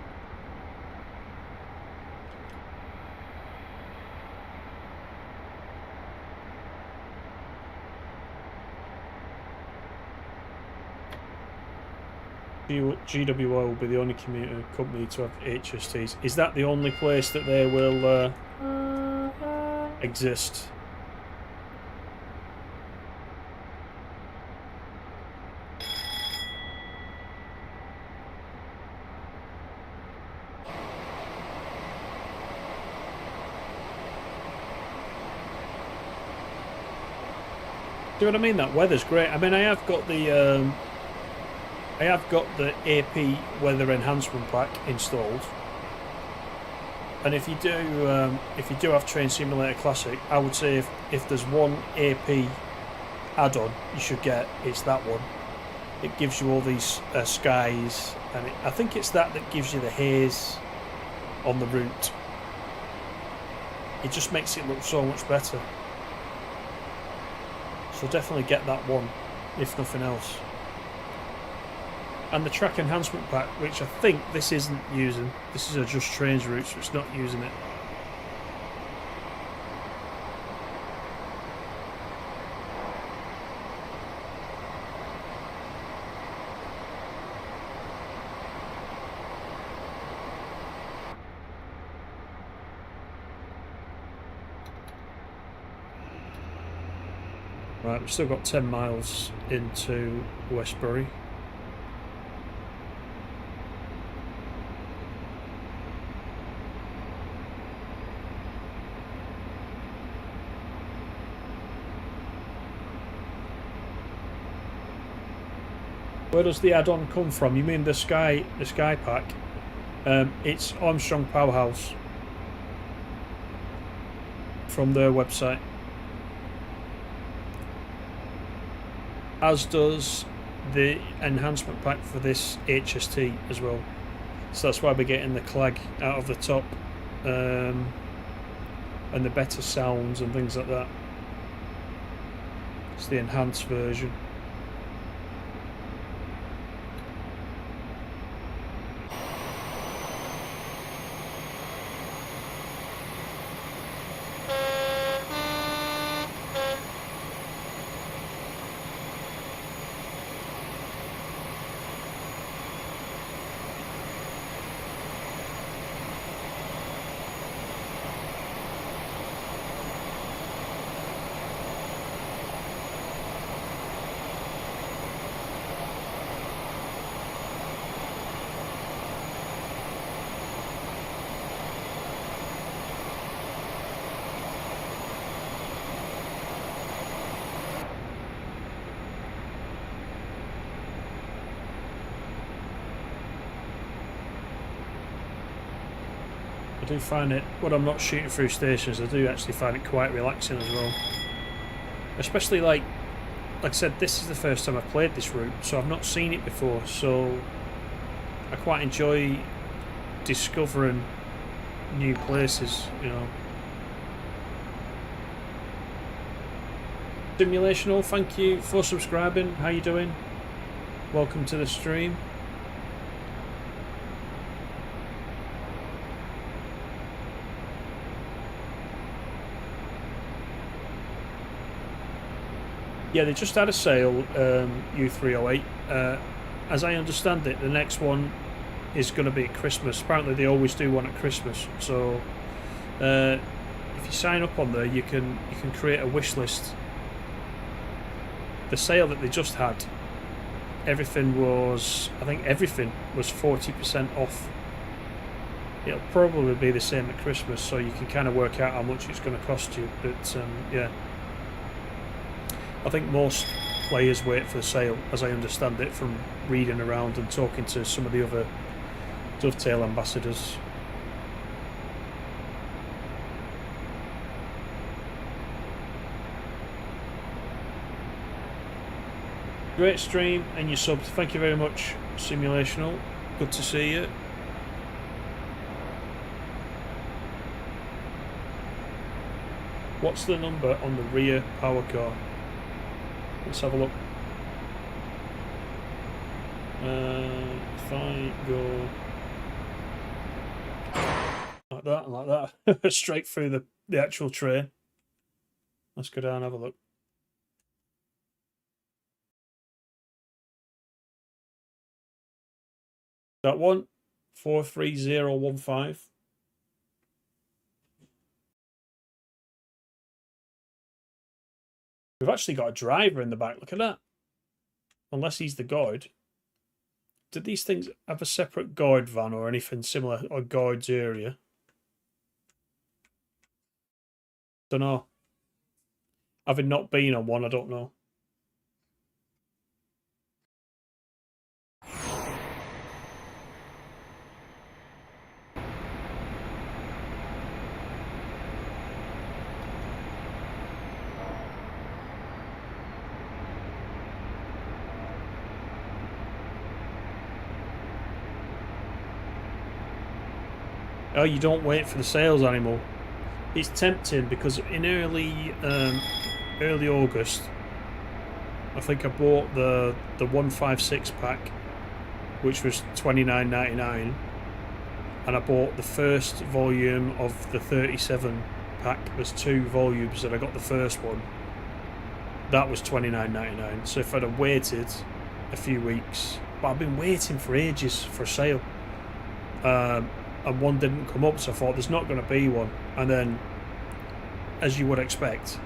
GWI will be the only commuter company to have HSTs. Is that the only place that they will exist? Do you know what I mean? That weather's great. I mean, I have got the AP weather enhancement pack installed, and if you do have Train Simulator Classic, I would say if there's one AP add-on you should get, it's that one. It gives you all these skies, and I think it's that gives you the haze on the route. It just makes it look so much better. So definitely get that one, if nothing else. And the track enhancement pack, which I think this isn't using. This is a Just Trains route, so it's not using it. Right, we've still got 10 miles into Westbury. Where does the add-on come from? You mean the Sky pack? It's Armstrong Powerhouse from their website. As does the enhancement pack for this HST as well. So that's why we're getting the clag out of the top, and the better sounds and things like that. It's the enhanced version. I do find it, when I'm not shooting through stations, I do actually find it quite relaxing as well. Especially like I said, this is the first time I've played this route, so I've not seen it before, so I quite enjoy discovering new places, you know. Simulational, thank you for subscribing. How you doing? Welcome to the stream. Yeah, they just had a sale, U308. As I understand it, the next one is going to be at Christmas. Apparently they always do one at Christmas. So if you sign up on there, you can create a wish list. The sale that they just had, everything was 40% off. It'll probably be the same at Christmas, so you can kind of work out how much it's going to cost you. But yeah. I think most players wait for the sale, as I understand it from reading around and talking to some of the other Dovetail ambassadors. Great stream and you subbed. Thank you very much, Simulational. Good to see you. What's the number on the rear power car? Let's have a look. If I go like that and like that, straight through the actual train. Let's go down and have a look. That one, 43015. We've actually got a driver in the back. Look at that. Unless he's the guide. Did these things have a separate guide van or anything similar, or guides area? Don't know. Having not been on one, I don't know. Oh, you don't wait for the sales anymore. It's tempting because in early August, I think I bought the 156 pack, which was $29.99, and I bought the first volume of the 37 pack. There's 2 volumes, and I got the first one. That was $29.99. So if I'd have waited a few weeks, but I've been waiting for ages for a sale. And one didn't come up, so I thought there's not going to be one. And then, as you would expect,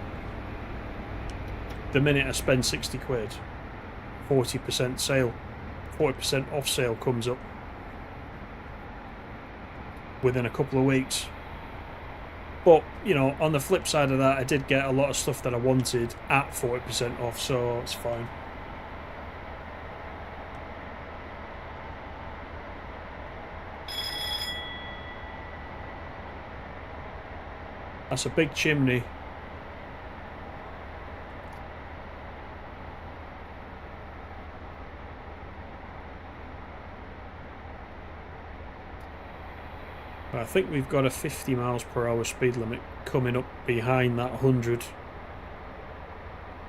the minute I spend 60 quid, 40% sale, 40% off sale comes up within a couple of weeks. But, you know, on the flip side of that, I did get a lot of stuff that I wanted at 40% off, so it's fine. That's a big chimney. I think we've got a 50 miles per hour speed limit coming up behind that 100.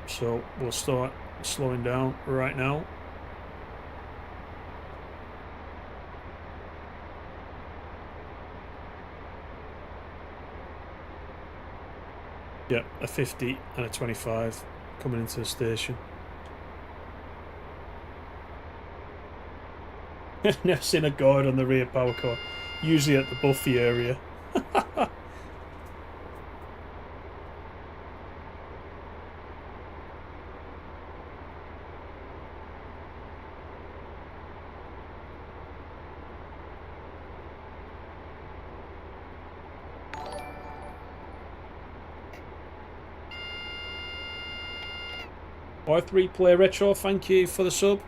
So we'll start slowing down right now. Yep, a 50 and a 25 coming into the station. Never seen a guard on the rear power car. Usually at the Buffy area. Y3 Play Retro, thank you for the sub.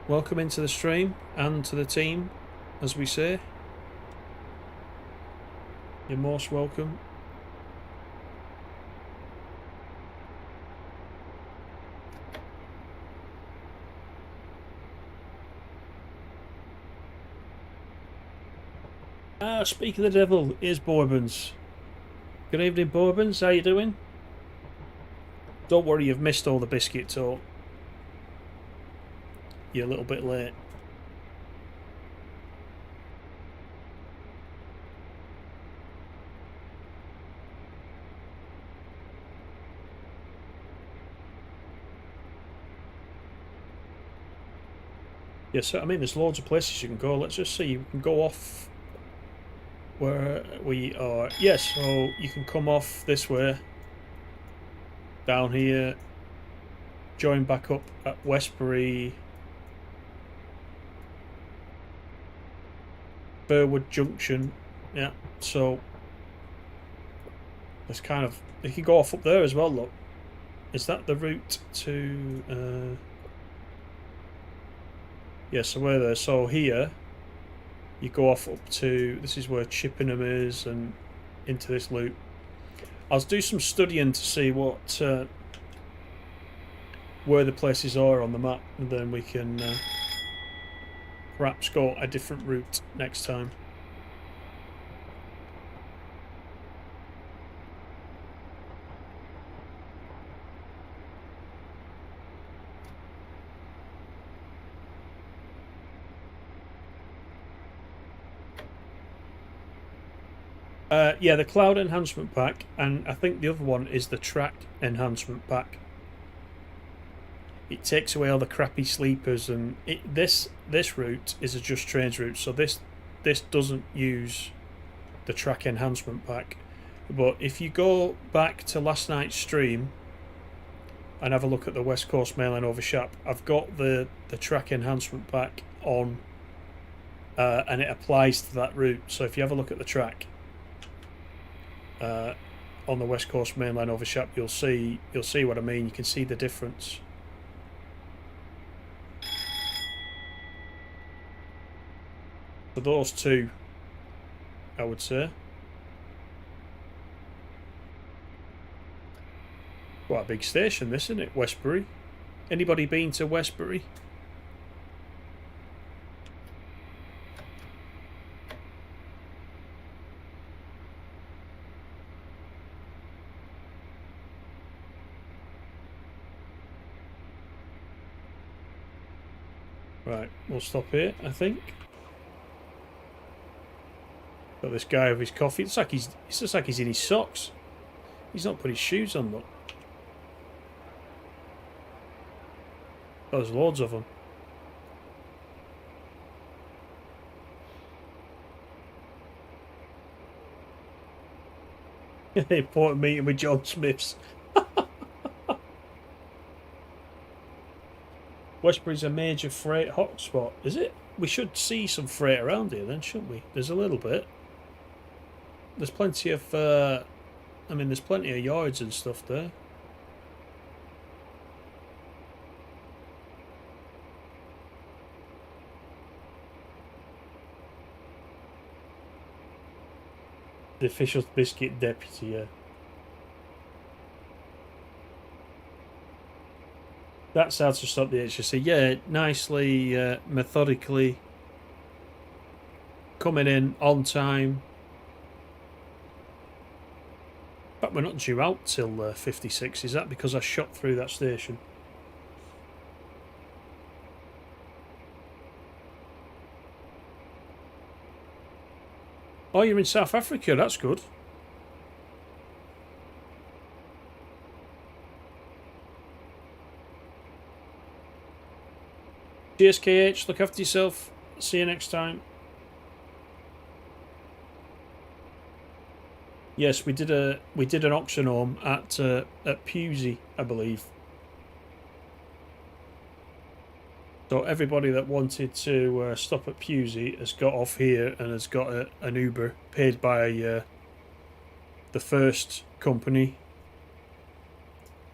Welcome into the stream and to the team, as we say. You're most welcome. Speak of the devil, here's Bourbons. Good evening, Bourbons. How you doing? Don't worry, you've missed all the biscuit talk. You're a little bit late. Yes, I mean, there's loads of places you can go. Let's just see. You can go off where we are. Yes, so you can come off this way. Down here. Join back up at Westbury. Burwood Junction. Yeah, so there's kind of... You can go off up there as well, look. Is that the route to... yeah, so we're there. So here, you go off up to... This is where Chippenham is, and into this loop. I'll do some studying to see what... where the places are on the map, and then we can perhaps go a different route next time. Yeah, the cloud enhancement pack, and I think the other one is the track enhancement pack. It takes away all the crappy sleepers, and this route is a Just Trains route, so this doesn't use the track enhancement pack. But if you go back to last night's stream and have a look at the West Coast Mainline over Shap, I've got the track enhancement pack on, and it applies to that route. So if you have a look at the track on the West Coast Mainline over Shap, you'll see what I mean. You can see the difference. So those two, I would say. Quite a big station, this, isn't it? Westbury. Anybody been to Westbury? Right, we'll stop here, I think. Got this guy with his coffee. It's just like he's in his socks. He's not put his shoes on, look. Oh, there's loads of them. Important meeting with John Smiths. Westbury's a major freight hotspot, is it? We should see some freight around here then, shouldn't we? There's a little bit. There's plenty of, there's plenty of yards and stuff there. The official biscuit deputy, yeah. That's how to stop the HSC. Yeah, nicely, methodically coming in on time. But we're not due out till 56. Is that because I shot through that station? Oh, you're in South Africa. That's good. GSKH, look after yourself. See you next time. Yes, we did an auction home at Pewsey, I believe. So everybody that wanted to stop at Pewsey has got off here and has got an Uber paid by the first company.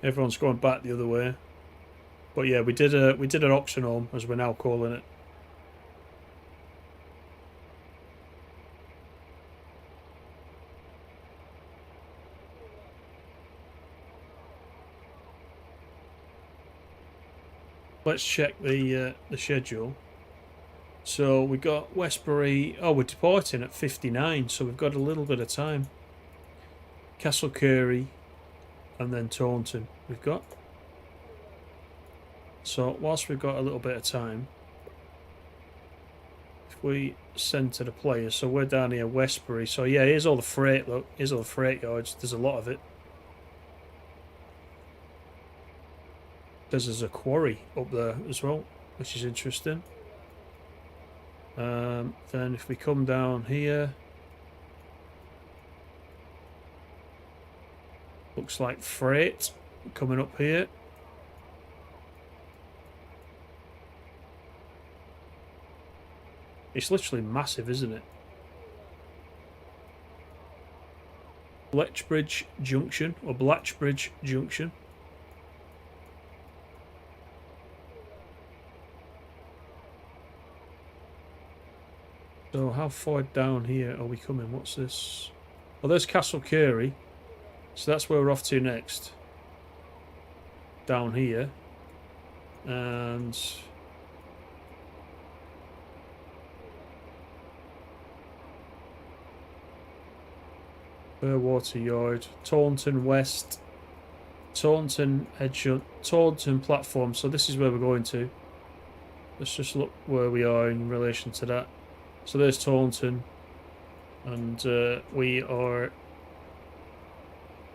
Everyone's going back the other way. But yeah, we did an auction home, as we're now calling it. Let's check the schedule. So we got Westbury. Oh, we're departing at 59, so we've got a little bit of time. Castle Curry, and then Taunton. We've got. So whilst we've got a little bit of time, if we send to the players, so we're down here, Westbury. So yeah, here's all the freight. Look, here's all the freight yards. There's a lot of it. There's a quarry up there as well, which is interesting. Then if we come down here, looks like freight coming up here. It's literally massive, isn't it? Bletchbridge Junction, or Blatchbridge Junction. So how far down here are we coming? What's this? Well, there's Castle Curry. So that's where we're off to next. Down here. And Burwater Yard, Taunton West, Taunton Headshot, Taunton Platform. So this is where we're going to. Let's just look where we are in relation to that. So there's Taunton. and we are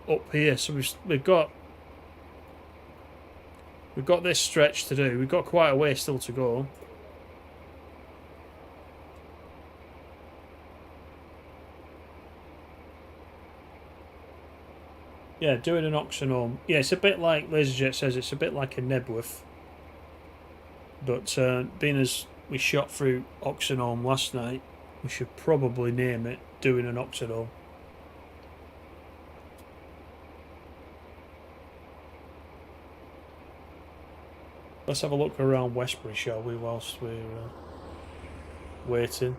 up here. So we've got this stretch to do. We've got quite a way still to go. Yeah, doing an Oxenholme. Yeah, it's a bit like LaserJet says. It's a bit like a Nebworth. But being as we shot through Oxenholme last night, we should probably name it doing an Oxenholme. Let's have a look around Westbury, shall we, whilst we're waiting.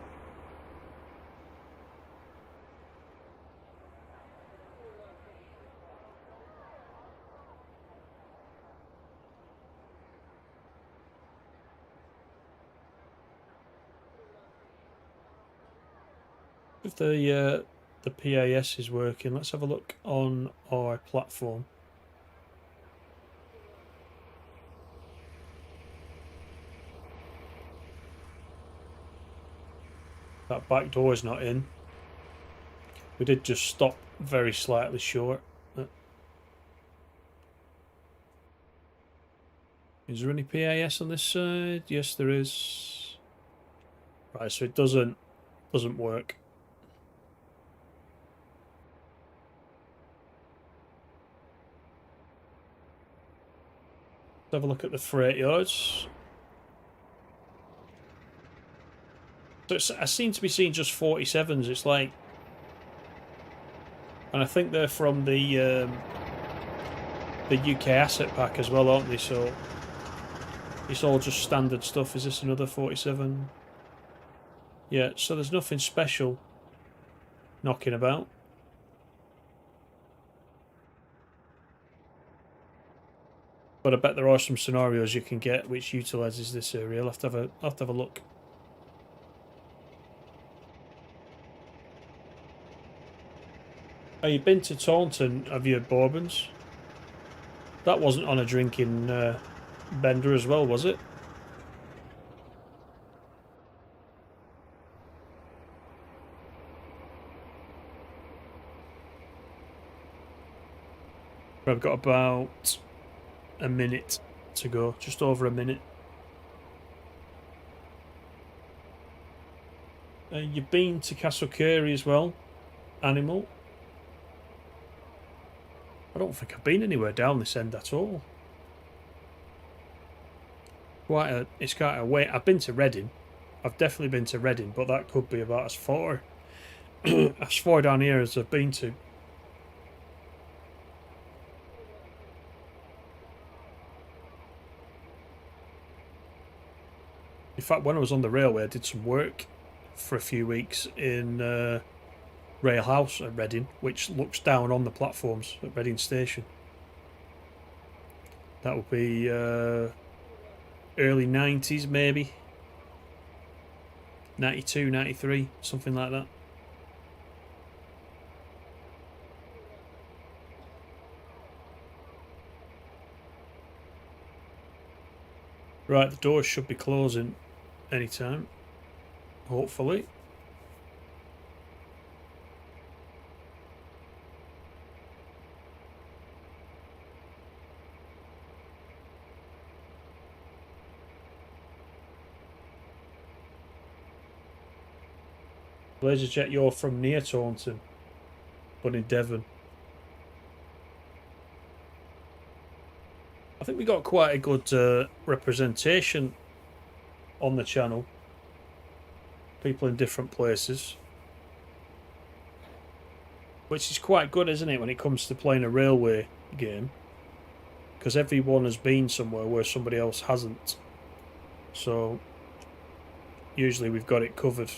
If the PAS is working, let's have a look on our platform. That back door is not in. We did just stop very slightly short. Is there any PAS on this side? Yes, there is. Right, so it doesn't work. Let's have a look at the freight yards. So I seem to be seeing just 47s. It's like, and I think they're from the UK asset pack as well, aren't they? So it's all just standard stuff. Is this another 47? Yeah, so there's nothing special knocking about. But I bet there are some scenarios you can get which utilises this area. I'll have to have a look. Have you been to Taunton? Have you, Bourbons? That wasn't on a drinking bender as well, was it? I've got about a minute to go, just over a minute. You've been to Castle Carey as well, Animal? I don't think I've been anywhere down this end at all. It's quite a way. I've been to Reading. I've definitely been to Reading, but that could be about as far as far down here as I've been to. In fact, when I was on the railway, I did some work for a few weeks in Rail House at Reading, which looks down on the platforms at Reading Station. That would be early 90s, maybe 92, 93, something like that. Right, the doors should be closing anytime, hopefully. LaserJet, you're from near Taunton, but in Devon. I think we got quite a good representation on the channel. People in different places. Which is quite good, isn't it, when it comes to playing a railway game? Because everyone has been somewhere where somebody else hasn't. So, usually we've got it covered.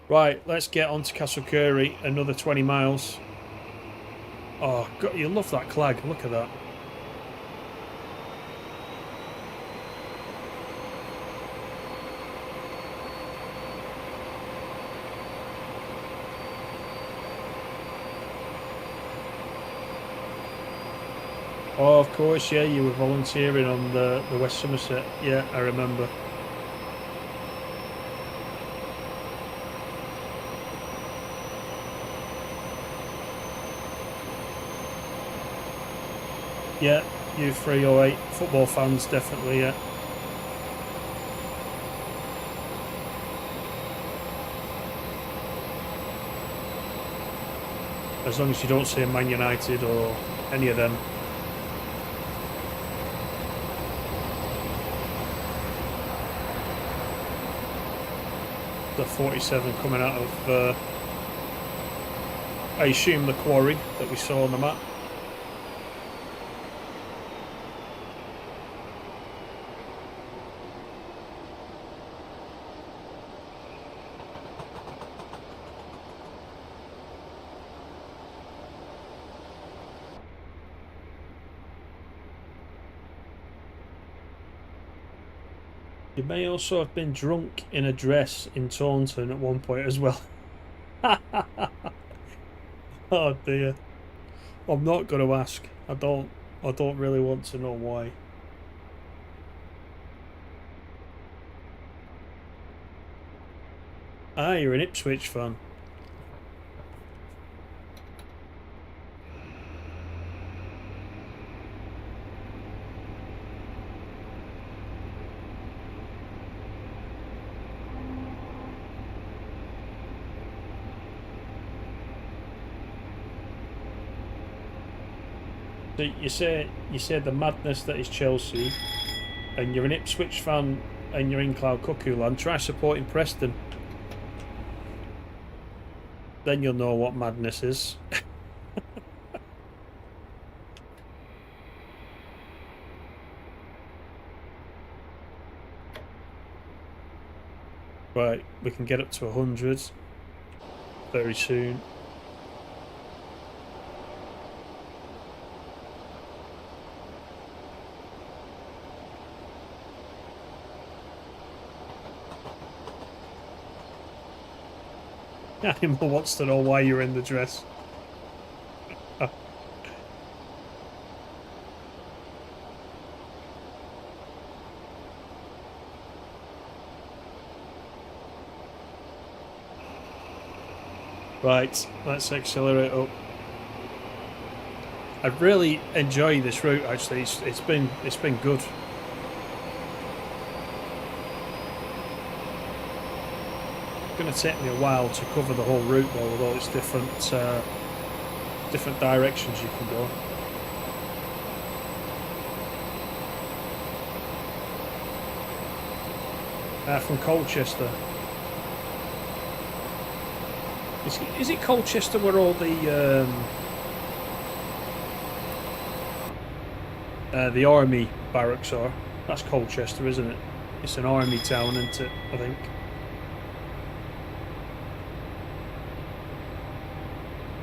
Right, let's get on to Castle Carey, another 20 miles. Oh, God, you love that clag, look at that. Oh, of course, yeah, you were volunteering on the West Somerset. Yeah, I remember. Yeah, U308 football fans definitely. Yeah. As long as you don't say Man United or any of them. The 47 coming out of, I assume, the quarry that we saw on the map. You may also have been drunk in a dress in Taunton at one point as well. Oh dear. I'm not going to ask. I don't really want to know why. Ah, you're an Ipswich fan. So you say the madness that is Chelsea, and you're an Ipswich fan, and you're in Cloud Cuckoo Land. Try supporting Preston. Then you'll know what madness is. Right, we can get up to 100 very soon. Animal wants to know why you're in the dress. Right, let's accelerate up. I really enjoy this route. Actually, it's been good. It's going to take me a while to cover the whole route though, with all its different directions you can go. From Colchester. Is it Colchester where all the army barracks are? That's Colchester, isn't it? It's an army town, isn't it? I think.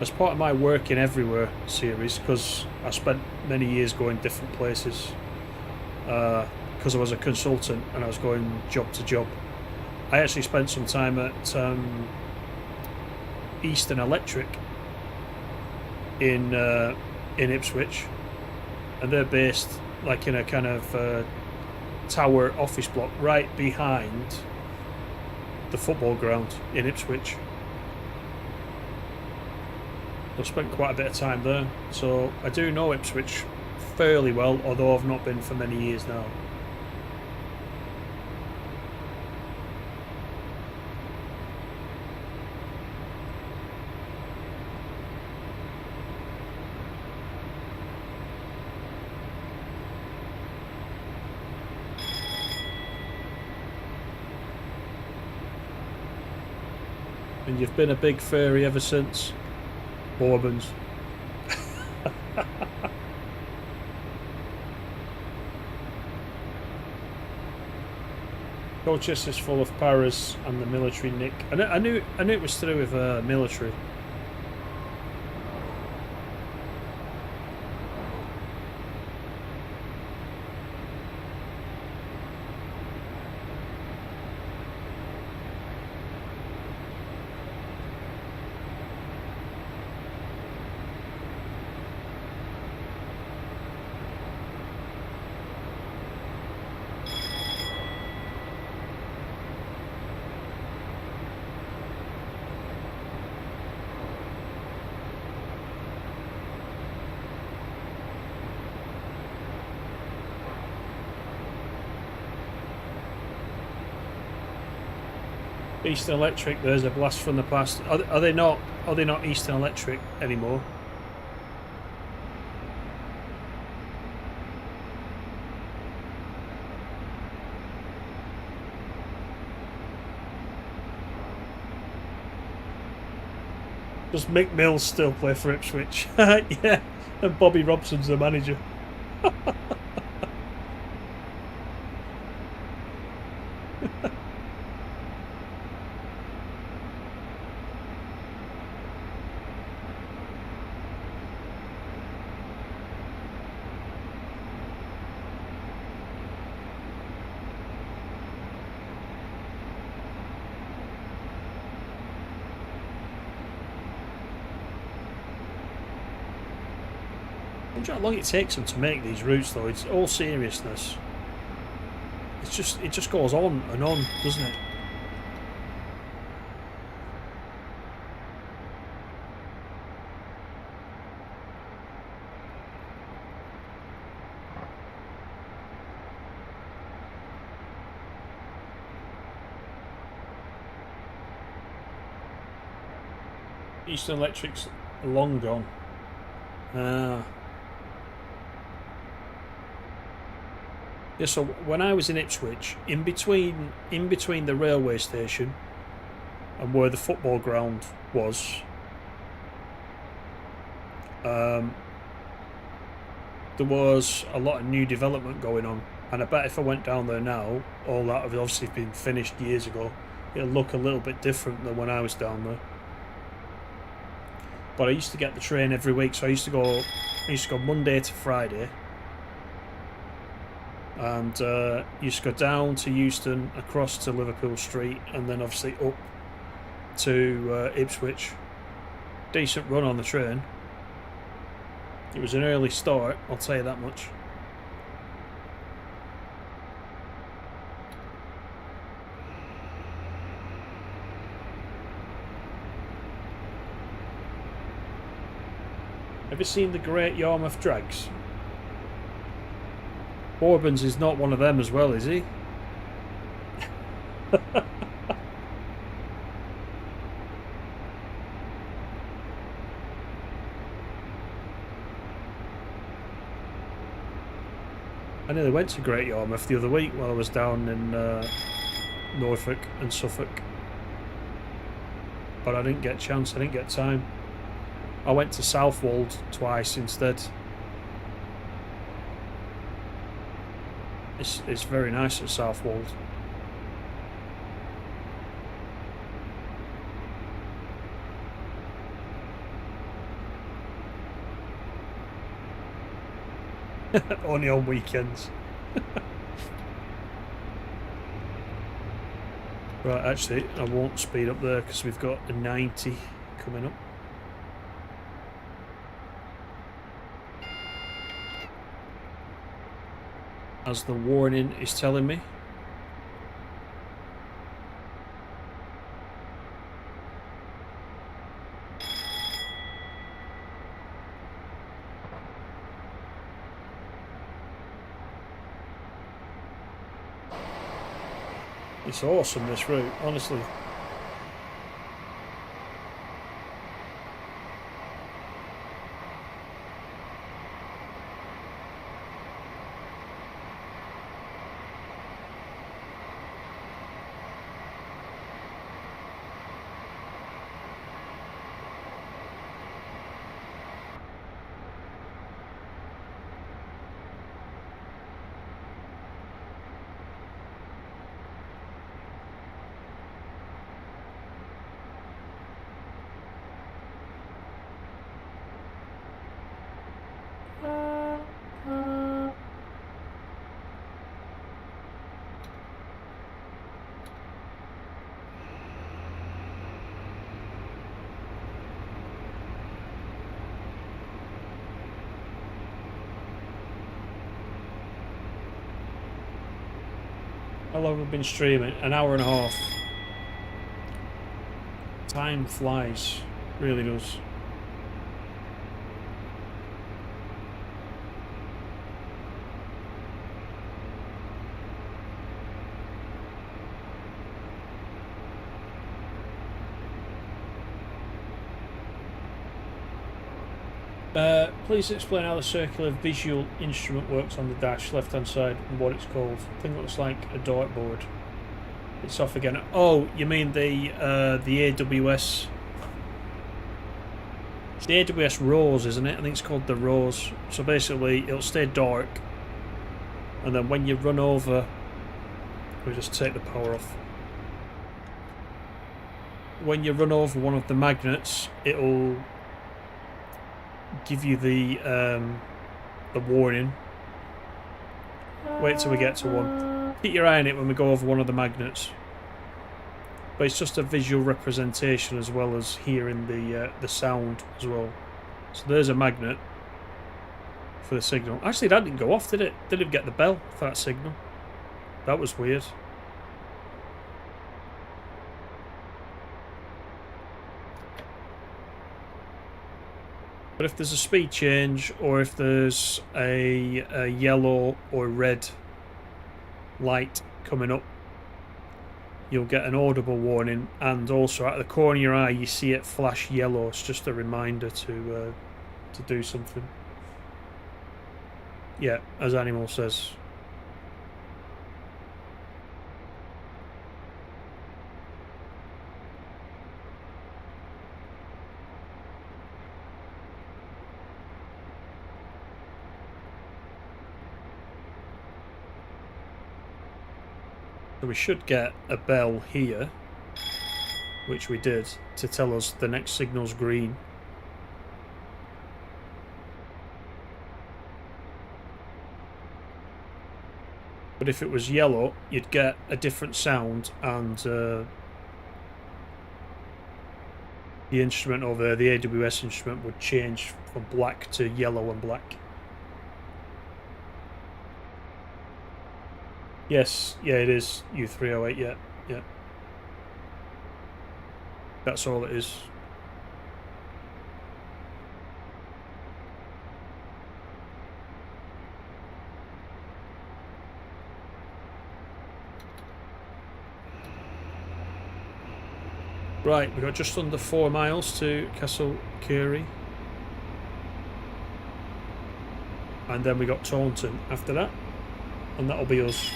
As part of my Working Everywhere series, because I spent many years going different places, because I was a consultant and I was going job to job. I actually spent some time at Eastern Electric in Ipswich, and they're based like in a kind of tower office block right behind the football ground in Ipswich. I've spent quite a bit of time there, so I do know Ipswich fairly well, although I've not been for many years now. And you've been a big furry ever since? Bourbons. Colchester's full of paras and the military, Nick. I knew it was to do with military. Eastern Electric, there's a blast from the past. Are they not? Are they not Eastern Electric anymore? Does Mick Mills still play for Ipswich? Yeah, and Bobby Robson's the manager. I wonder how long it takes them to make these routes, though. It's all seriousness. It just goes on and on, doesn't it? Eastern Electric's long gone. Yeah, so when I was in Ipswich, in between the railway station and where the football ground was, there was a lot of new development going on, and I bet if I went down there now, all that have obviously been finished years ago, it'll look a little bit different than when I was down there. But I used to get the train every week, so I used to go Monday to Friday, and used to go down to Euston, across to Liverpool Street, and then obviously up to Ipswich. Decent run on the train. It was an early start, I'll tell you that much. Have you seen the Great Yarmouth Drags? Borbans is not one of them as well, is he? I nearly went to Great Yarmouth the other week while I was down in Norfolk and Suffolk. But I didn't get a chance, I didn't get time. I went to Southwold twice instead. It's very nice at Southwold. Only on weekends. Right, actually, I won't speed up there because we've got a 90 coming up. As the warning is telling me. It's awesome, this route, honestly. How long have we been streaming? An hour and a half. Time flies, really does. Please explain how the circular visual instrument works on the dash, left hand side, and what it's called. I think it looks like a dartboard. It's off again. Oh, you mean the AWS? It's the AWS Rose, isn't it? I think it's called the Rose. So basically, it'll stay dark, and then when you run over, we just take the power off. When you run over one of the magnets, it'll give you the warning. Wait till we get to one. Keep your eye on it when we go over one of the magnets. But it's just a visual representation as well as hearing the sound as well. So there's a magnet for the signal. Actually, that didn't go off, did it? Didn't even get the bell for that signal. That was weird. But if there's a speed change, or if there's a yellow or red light coming up, you'll get an audible warning, and also at the corner of your eye you see it flash yellow. It's just a reminder to do something. Yeah, as Animal says. So we should get a bell here, which we did, to tell us the next signal's green. But if it was yellow, you'd get a different sound, and the instrument over there, the AWS instrument, would change from black to yellow and black. Yes, yeah, it is U308, yeah, yeah. That's all it is. Right, we've got just under 4 miles to Castle Curie. And then we got Taunton after that. And that'll be us.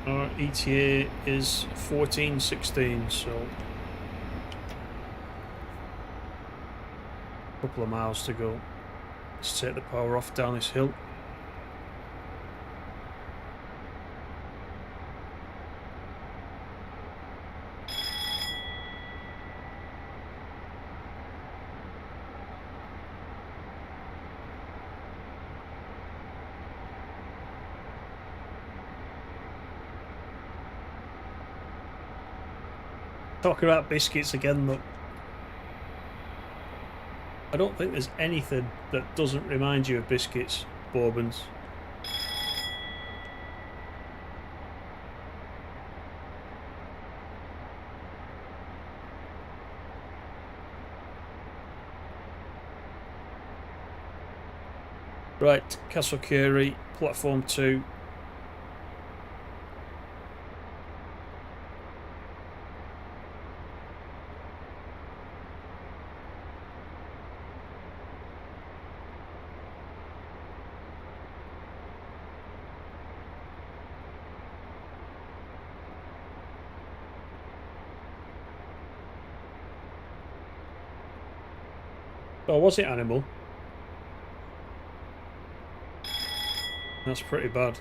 Our ETA is 14:16, so a couple of miles to go. Let's take the power off down this hill. Talking about biscuits again, look. I don't think there's anything that doesn't remind you of biscuits, Bourbons. Right, Castle Curie, platform 2. Oh, was it Animal? That's pretty bad.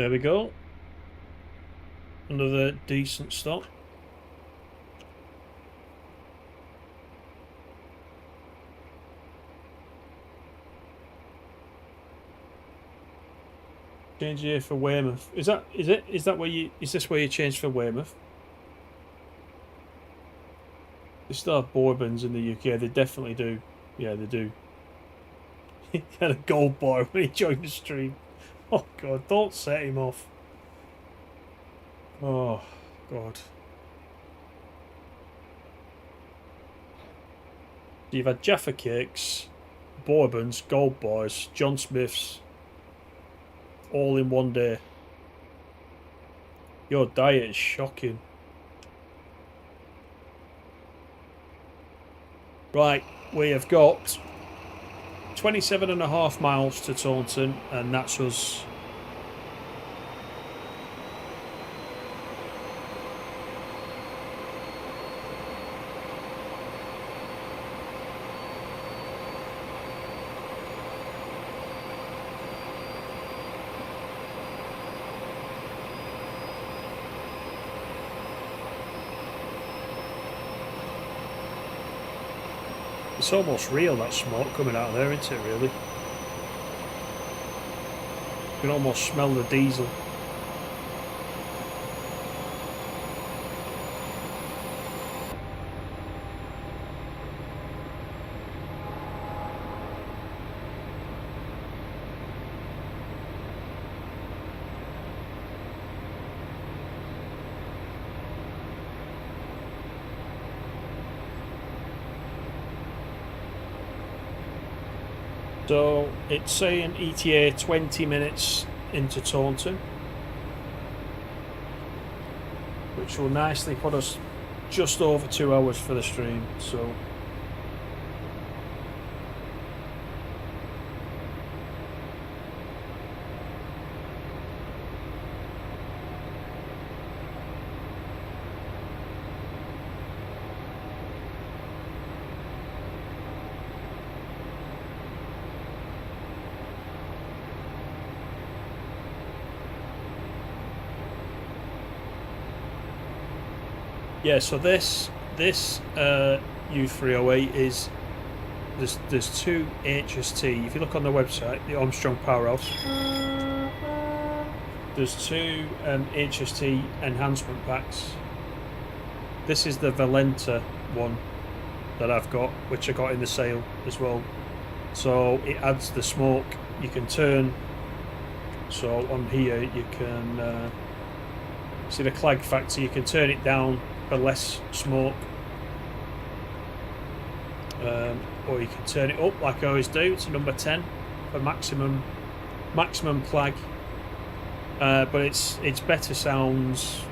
There we go. Another decent stop. Change here for Weymouth. Is that where you change for Weymouth? They still have bourbons in the UK. They definitely do. Yeah, they do. He had a gold bar when he joined the stream. Oh God, don't set him off. Oh God. You've had Jaffa cakes, bourbons, gold bars, John Smiths, all in one day. Your diet is shocking. Right, we have got 27.5 miles to Taunton, and that's us. It's almost real, that smoke coming out of there, isn't it, really? You can almost smell the diesel. So it's saying ETA 20 minutes into Taunton, which will nicely put us just over 2 hours for the stream. So yeah, so this U308 is there's two HST. If you look on the website, the Armstrong Powerhouse, there's two HST enhancement packs. This is the Valenta one that I've got, which I got in the sale as well. So it adds the smoke. You can turn. So on here you can see the clag factor. You can turn it down for less smoke, or you can turn it up like I always do to number 10 for maximum clag. But it's better sounds,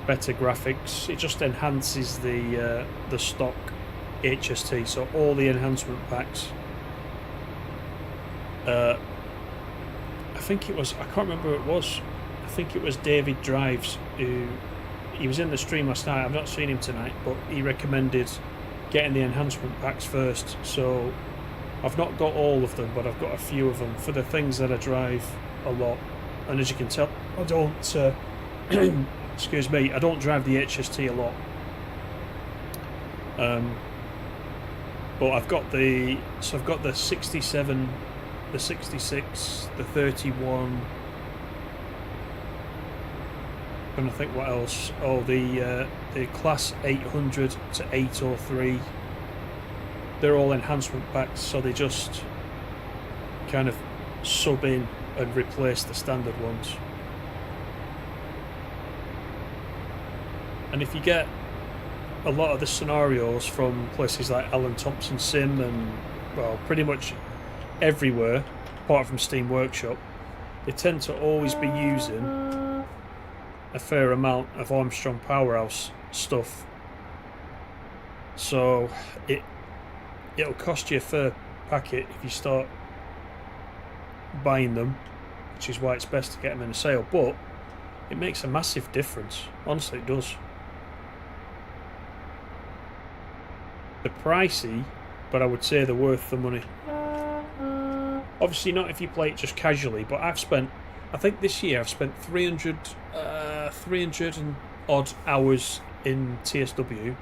better graphics. It just enhances the stock HST. So all the enhancement packs. I think it was, I can't remember who it was. I think it was David Drives who. He was in the stream last night. I've not seen him tonight, but he recommended getting the enhancement packs first. So I've not got all of them, but I've got a few of them for the things that I drive a lot. And as you can tell, I don't excuse me, I don't drive the HST a lot. But I've got the 67, the 66, the 31. I think what else. Oh, the class 800 to 803. They're all enhancement packs, so they just kind of sub in and replace the standard ones. And if you get a lot of the scenarios from places like Alan Thompson Sim and, well, pretty much everywhere apart from Steam Workshop, they tend to always be using a fair amount of Armstrong Powerhouse stuff, so it'll cost you a fair packet if you start buying them, which is why it's best to get them in a sale. But it makes a massive difference, honestly it does. They're pricey, but I would say they're worth the money. Obviously not if you play it just casually, but I've spent I think this year I've spent 300 and odd hours in TSW,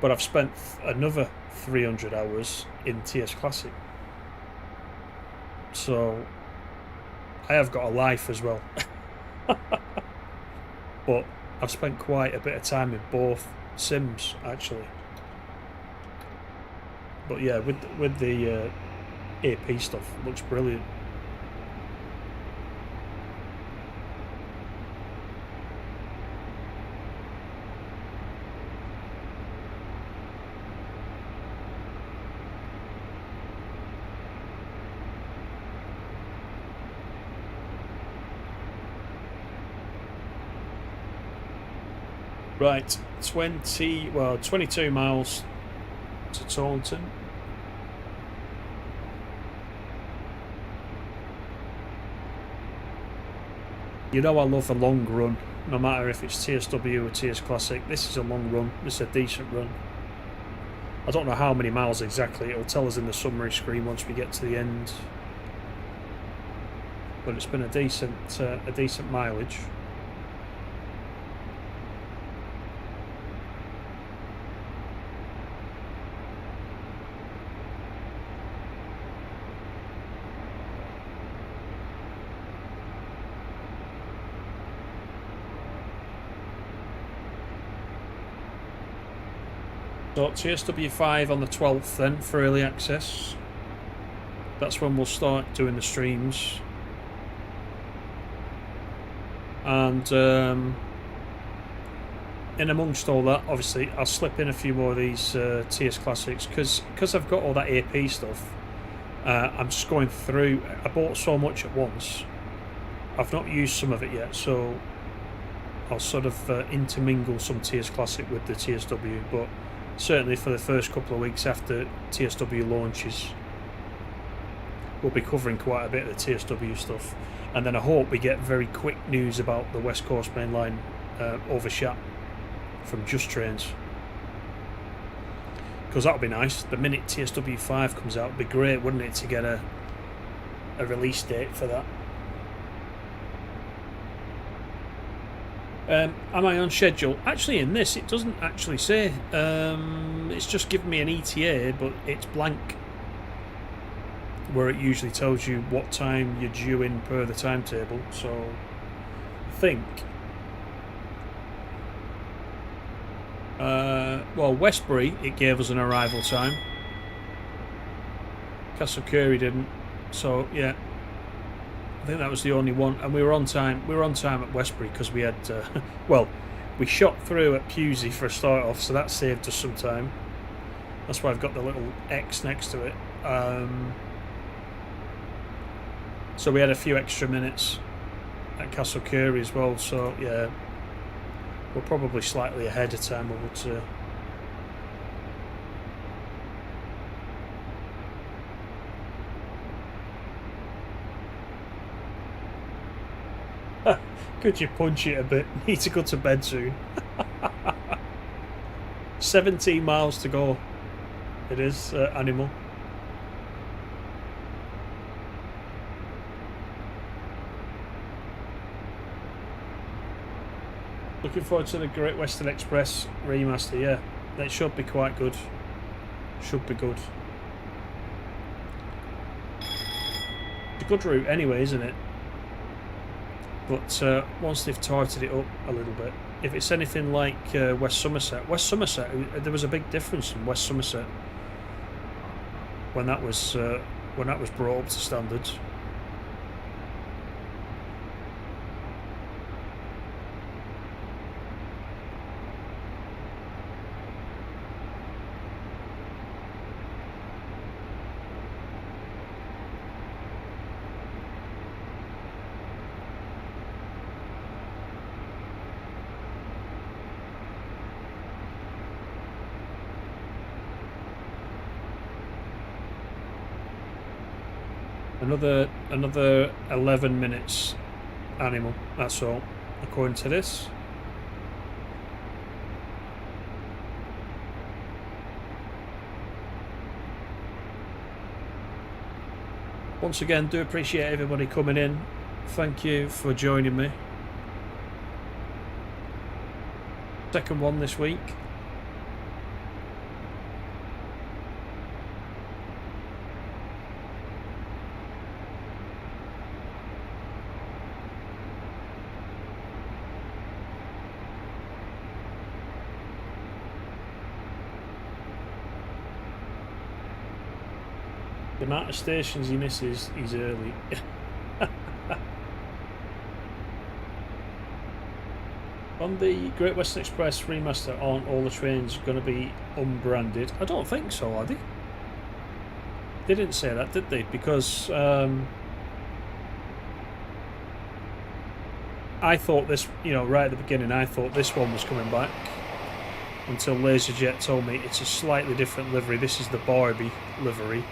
but I've spent another 300 hours in TS Classic. So I have got a life as well. But I've spent quite a bit of time in both sims actually. But yeah, with the AP stuff, it looks brilliant. Right, 22 miles to Taunton. You know I love a long run, no matter if it's TSW or TS Classic. This is a long run, this is a decent run. I don't know how many miles exactly, it'll tell us in the summary screen once we get to the end. But it's been a decent mileage. So TSW5 on the 12th then for early access. That's when we'll start doing the streams. And in amongst all that, obviously, I'll slip in a few more of these TS Classics because I've got all that AP stuff. I'm just going through. I bought so much at once. I've not used some of it yet, so I'll sort of intermingle some TS Classic with the TSW, but certainly for the first couple of weeks after TSW launches, we'll be covering quite a bit of the TSW stuff. And then I hope we get very quick news about the West Coast Main Line overshot from Just Trains. Because that would be nice. The minute TSW5 comes out, it would be great, wouldn't it, to get a release date for that. Am I on schedule? Actually, in this, it doesn't actually say. It's just given me an ETA, but it's blank. Where it usually tells you what time you're due in per the timetable. So, I think. Well, Westbury, it gave us an arrival time. Castle Curry didn't. So, yeah. I think that was the only one, and we were on time. We were on time at Westbury because we had, well, we shot through at Pewsey for a start off, so that saved us some time. That's why I've got the little X next to it. So we had a few extra minutes at Castle Curry as well. So yeah, we're probably slightly ahead of time, I would say. Could you punch it a bit? Need to go to bed soon. 17 miles to go. It is, animal. Looking forward to the Great Western Express remaster, yeah. That should be quite good. Should be good. It's a good route anyway, isn't it? But once they've tightened it up a little bit, if it's anything like West Somerset, there was a big difference in West Somerset when that was brought up to standards. Another 11 minutes animal, that's all, according to this. Once again, do appreciate everybody coming in. thank you for joining me. Second one this week. The amount of stations he misses, he's early. On the Great Western Express remaster, aren't all the trains going to be unbranded? I don't think so, are they? They didn't say that, did they? Because I thought this, you know, right at the beginning, I thought this one was coming back. Until LaserJet told me it's a slightly different livery. This is the Barbie livery.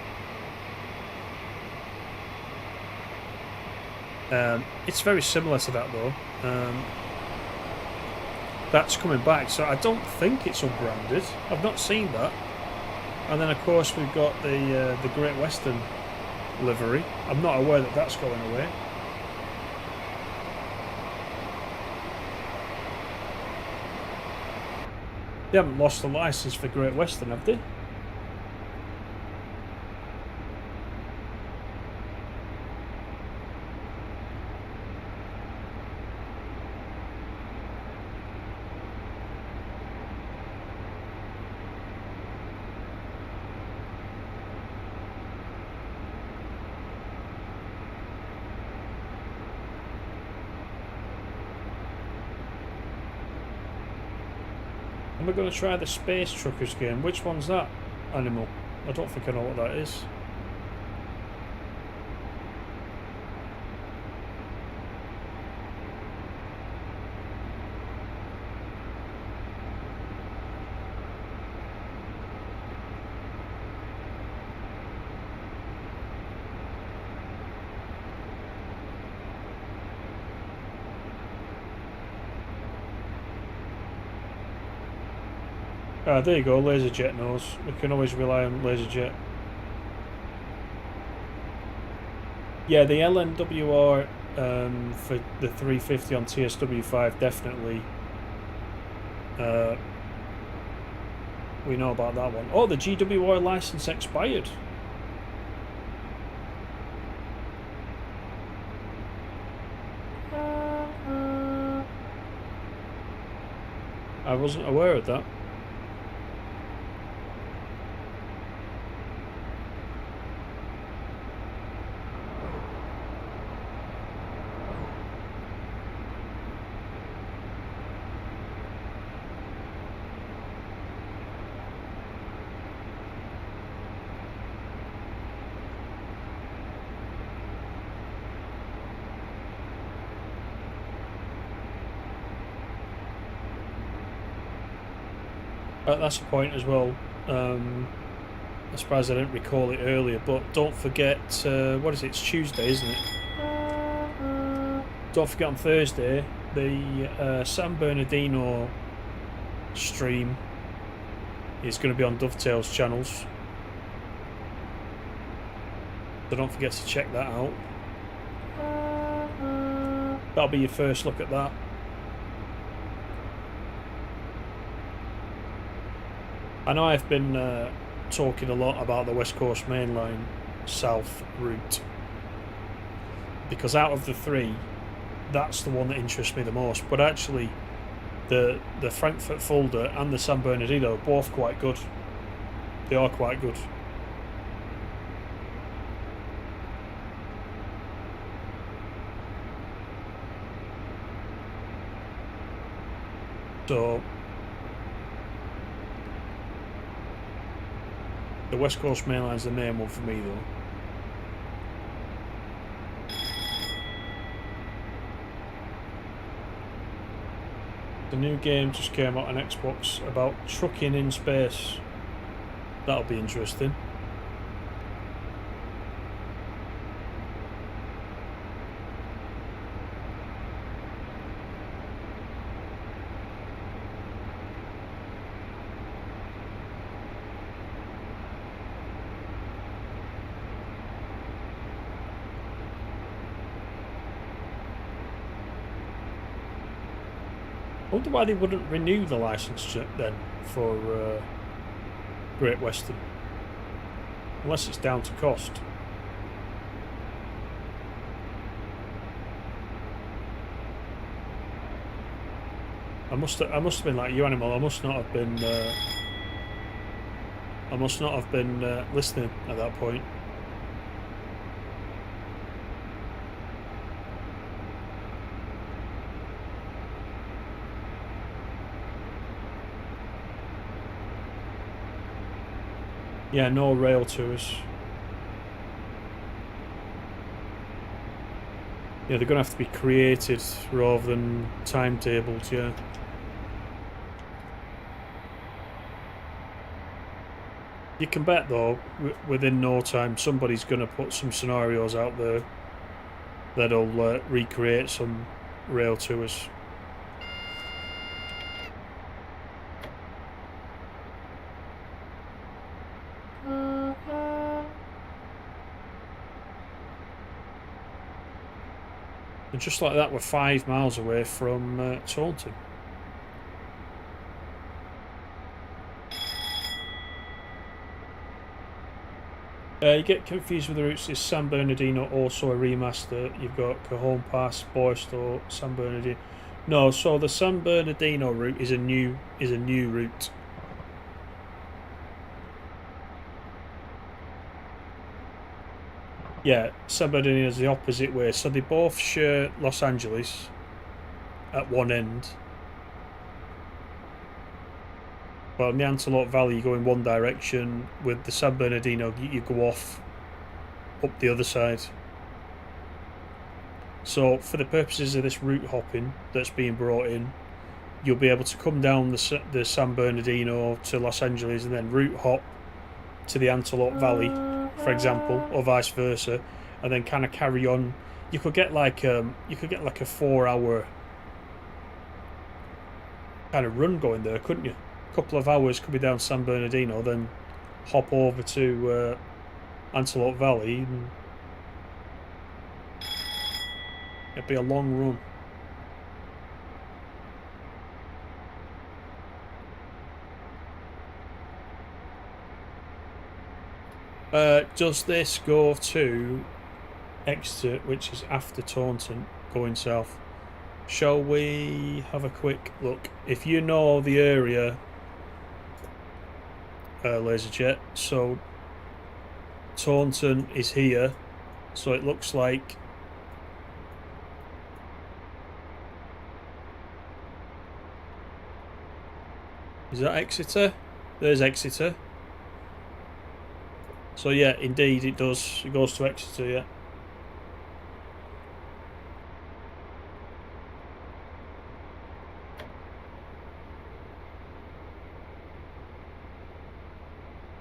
It's very similar to that though. That's coming back, so I don't think it's unbranded. I've not seen that. And then of course we've got the Great Western livery. I'm not aware that that's going away. They haven't lost the licence for Great Western, have they? And we're going to try the Space Truckers game. Which one's that animal? I don't think I know what that is. Ah, there you go, LaserJet knows. We can always rely on LaserJet. Yeah, the LNWR for the 350 on TSW5 definitely. We know about that one. Oh, the GWR license expired. I wasn't aware of that. That's a point as well. I'm surprised I didn't recall it earlier, but don't forget, what is it? It's Tuesday, isn't it? Don't forget on Thursday, the San Bernardino stream is going to be on Dovetail's channels. So don't forget to check that out. That'll be your first look at that. I know I've been talking a lot about the West Coast Mainline South route, because out of the three, that's the one that interests me the most. But actually, the Frankfurt Fulda and the San Bernardino are both quite good. They are quite good. So the West Coast Mainline's the main one for me though. The new game just came out on Xbox about trucking in space. That'll be interesting. wonder why they wouldn't renew the licence then for Great Western. Unless it's down to cost. I must have been like you, animal. I must not have been listening at that point. Yeah, no rail tours. Yeah, they're going to have to be created rather than timetabled, yeah. You can bet, though, within no time, somebody's going to put some scenarios out there that'll recreate some rail tours. And just like that, we're 5 miles away from Taunton. You get confused with the routes. Is San Bernardino also a remaster? You've got Cajon Pass, Boystow, San Bernardino. No, so the San Bernardino route is a new route. Yeah, San Bernardino is the opposite way. So they both share Los Angeles at one end. Well, in the Antelope Valley, you go in one direction. With the San Bernardino, you go off up the other side. So, for the purposes of this route hopping that's being brought in, you'll be able to come down the San Bernardino to Los Angeles and then route hop to the Antelope Valley, for example, or vice versa, and then kind of carry on. You could get like a 4-hour kind of run going there, couldn't you? A couple of hours could be down San Bernardino, then hop over to Antelope Valley, and it'd be a long run. Does this go to Exeter, which is after Taunton, going south? Shall we have a quick look? If you know the area, LaserJet, so Taunton is here, so it looks like is that Exeter? There's Exeter. So yeah, indeed it does. It goes to Exeter, yeah.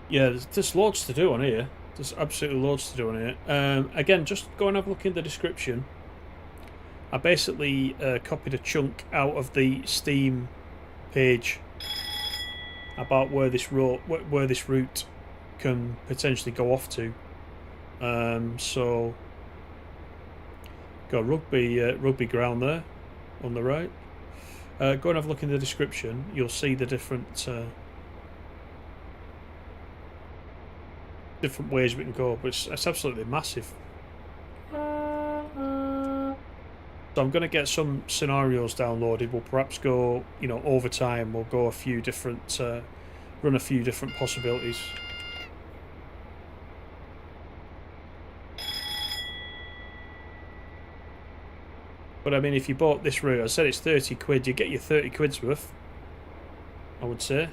Yeah, there's loads to do on here. There's absolutely loads to do on here. Again, just go and have a look in the description. I basically copied a chunk out of the Steam page about where this route can potentially go off to. So got rugby ground there on the right. Go and have a look in the description. You'll see the different ways we can go, but it's absolutely massive. So I'm going to get some scenarios downloaded. We'll perhaps go, over time, we'll go run a few different possibilities. But I mean, if you bought this route, I said it's 30 quid, you get your 30 quid's worth, I would say.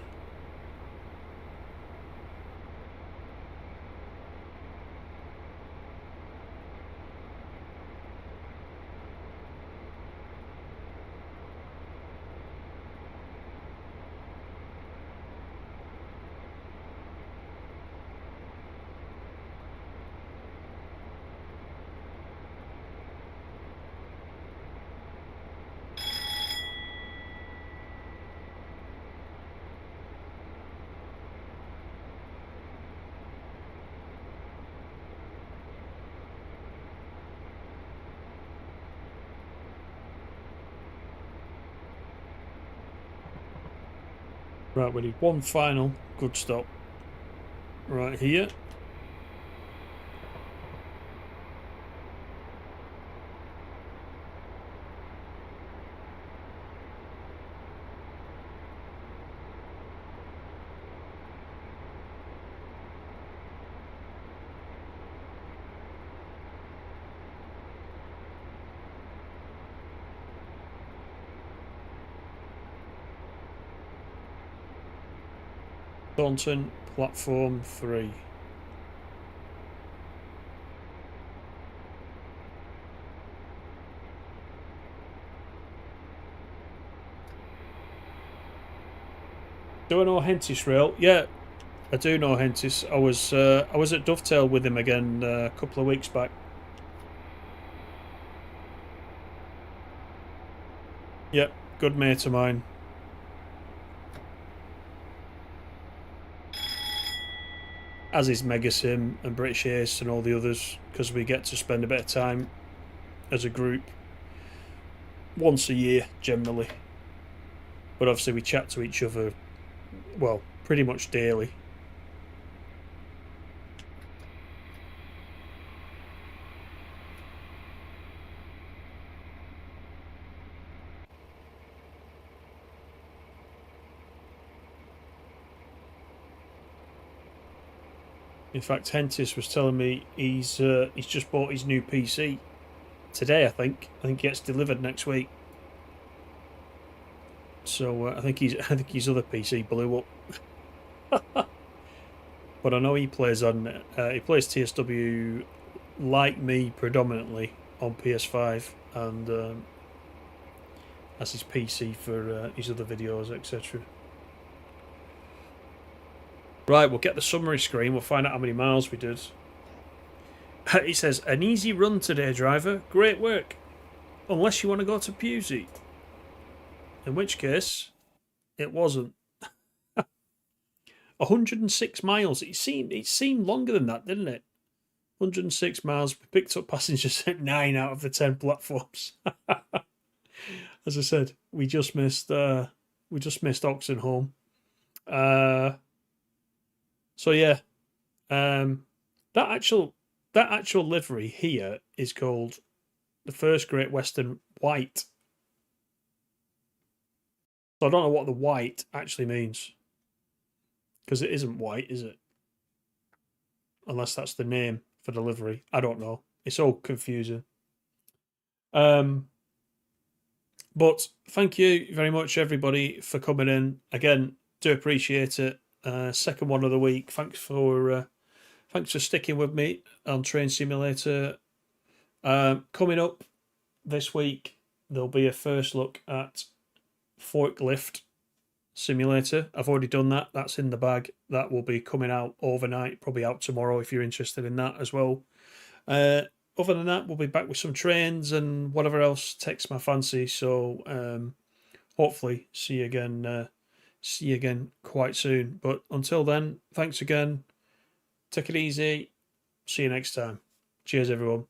Right, we need one final good stop. Right here. Taunton, platform 3. Do I know Hentis Rail? Yeah, I do know Hentis. I was at Dovetail with him again a couple of weeks back. Yep, good mate of mine. As is Megasim and British Ace and all the others, because we get to spend a bit of time as a group once a year generally. But obviously we chat to each other, well, pretty much daily. In fact, Hentis was telling me he's just bought his new PC today. I think it gets delivered next week. So I think his other PC blew up. But I know he plays TSW like me predominantly on PS5 and as his PC for his other videos, etc. Right, we'll get the summary screen. We'll find out how many miles we did. He says, an easy run today, driver. Great work. Unless you want to go to Pewsey. In which case, it wasn't. 106 miles. It seemed longer than that, didn't it? 106 miles. We picked up passengers at 9 out of the 10 platforms. As I said, we just missed Oxenholme. So yeah, that actual livery here is called the First Great Western White. So I don't know what the white actually means, because it isn't white, is it? Unless that's the name for the livery. I don't know. It's all confusing. But thank you very much, everybody, for coming in. Again, do appreciate it. Second one of the week. Thanks for sticking with me on Train Simulator. Coming up this week, there'll be a first look at Forklift Simulator. I've already done that. That's in the bag. That will be coming out overnight, probably out tomorrow if you're interested in that as well. Other than that, we'll be back with some trains and whatever else takes my fancy. So hopefully see you again quite soon. But until then, thanks again. Take it easy. See you next time. Cheers, everyone.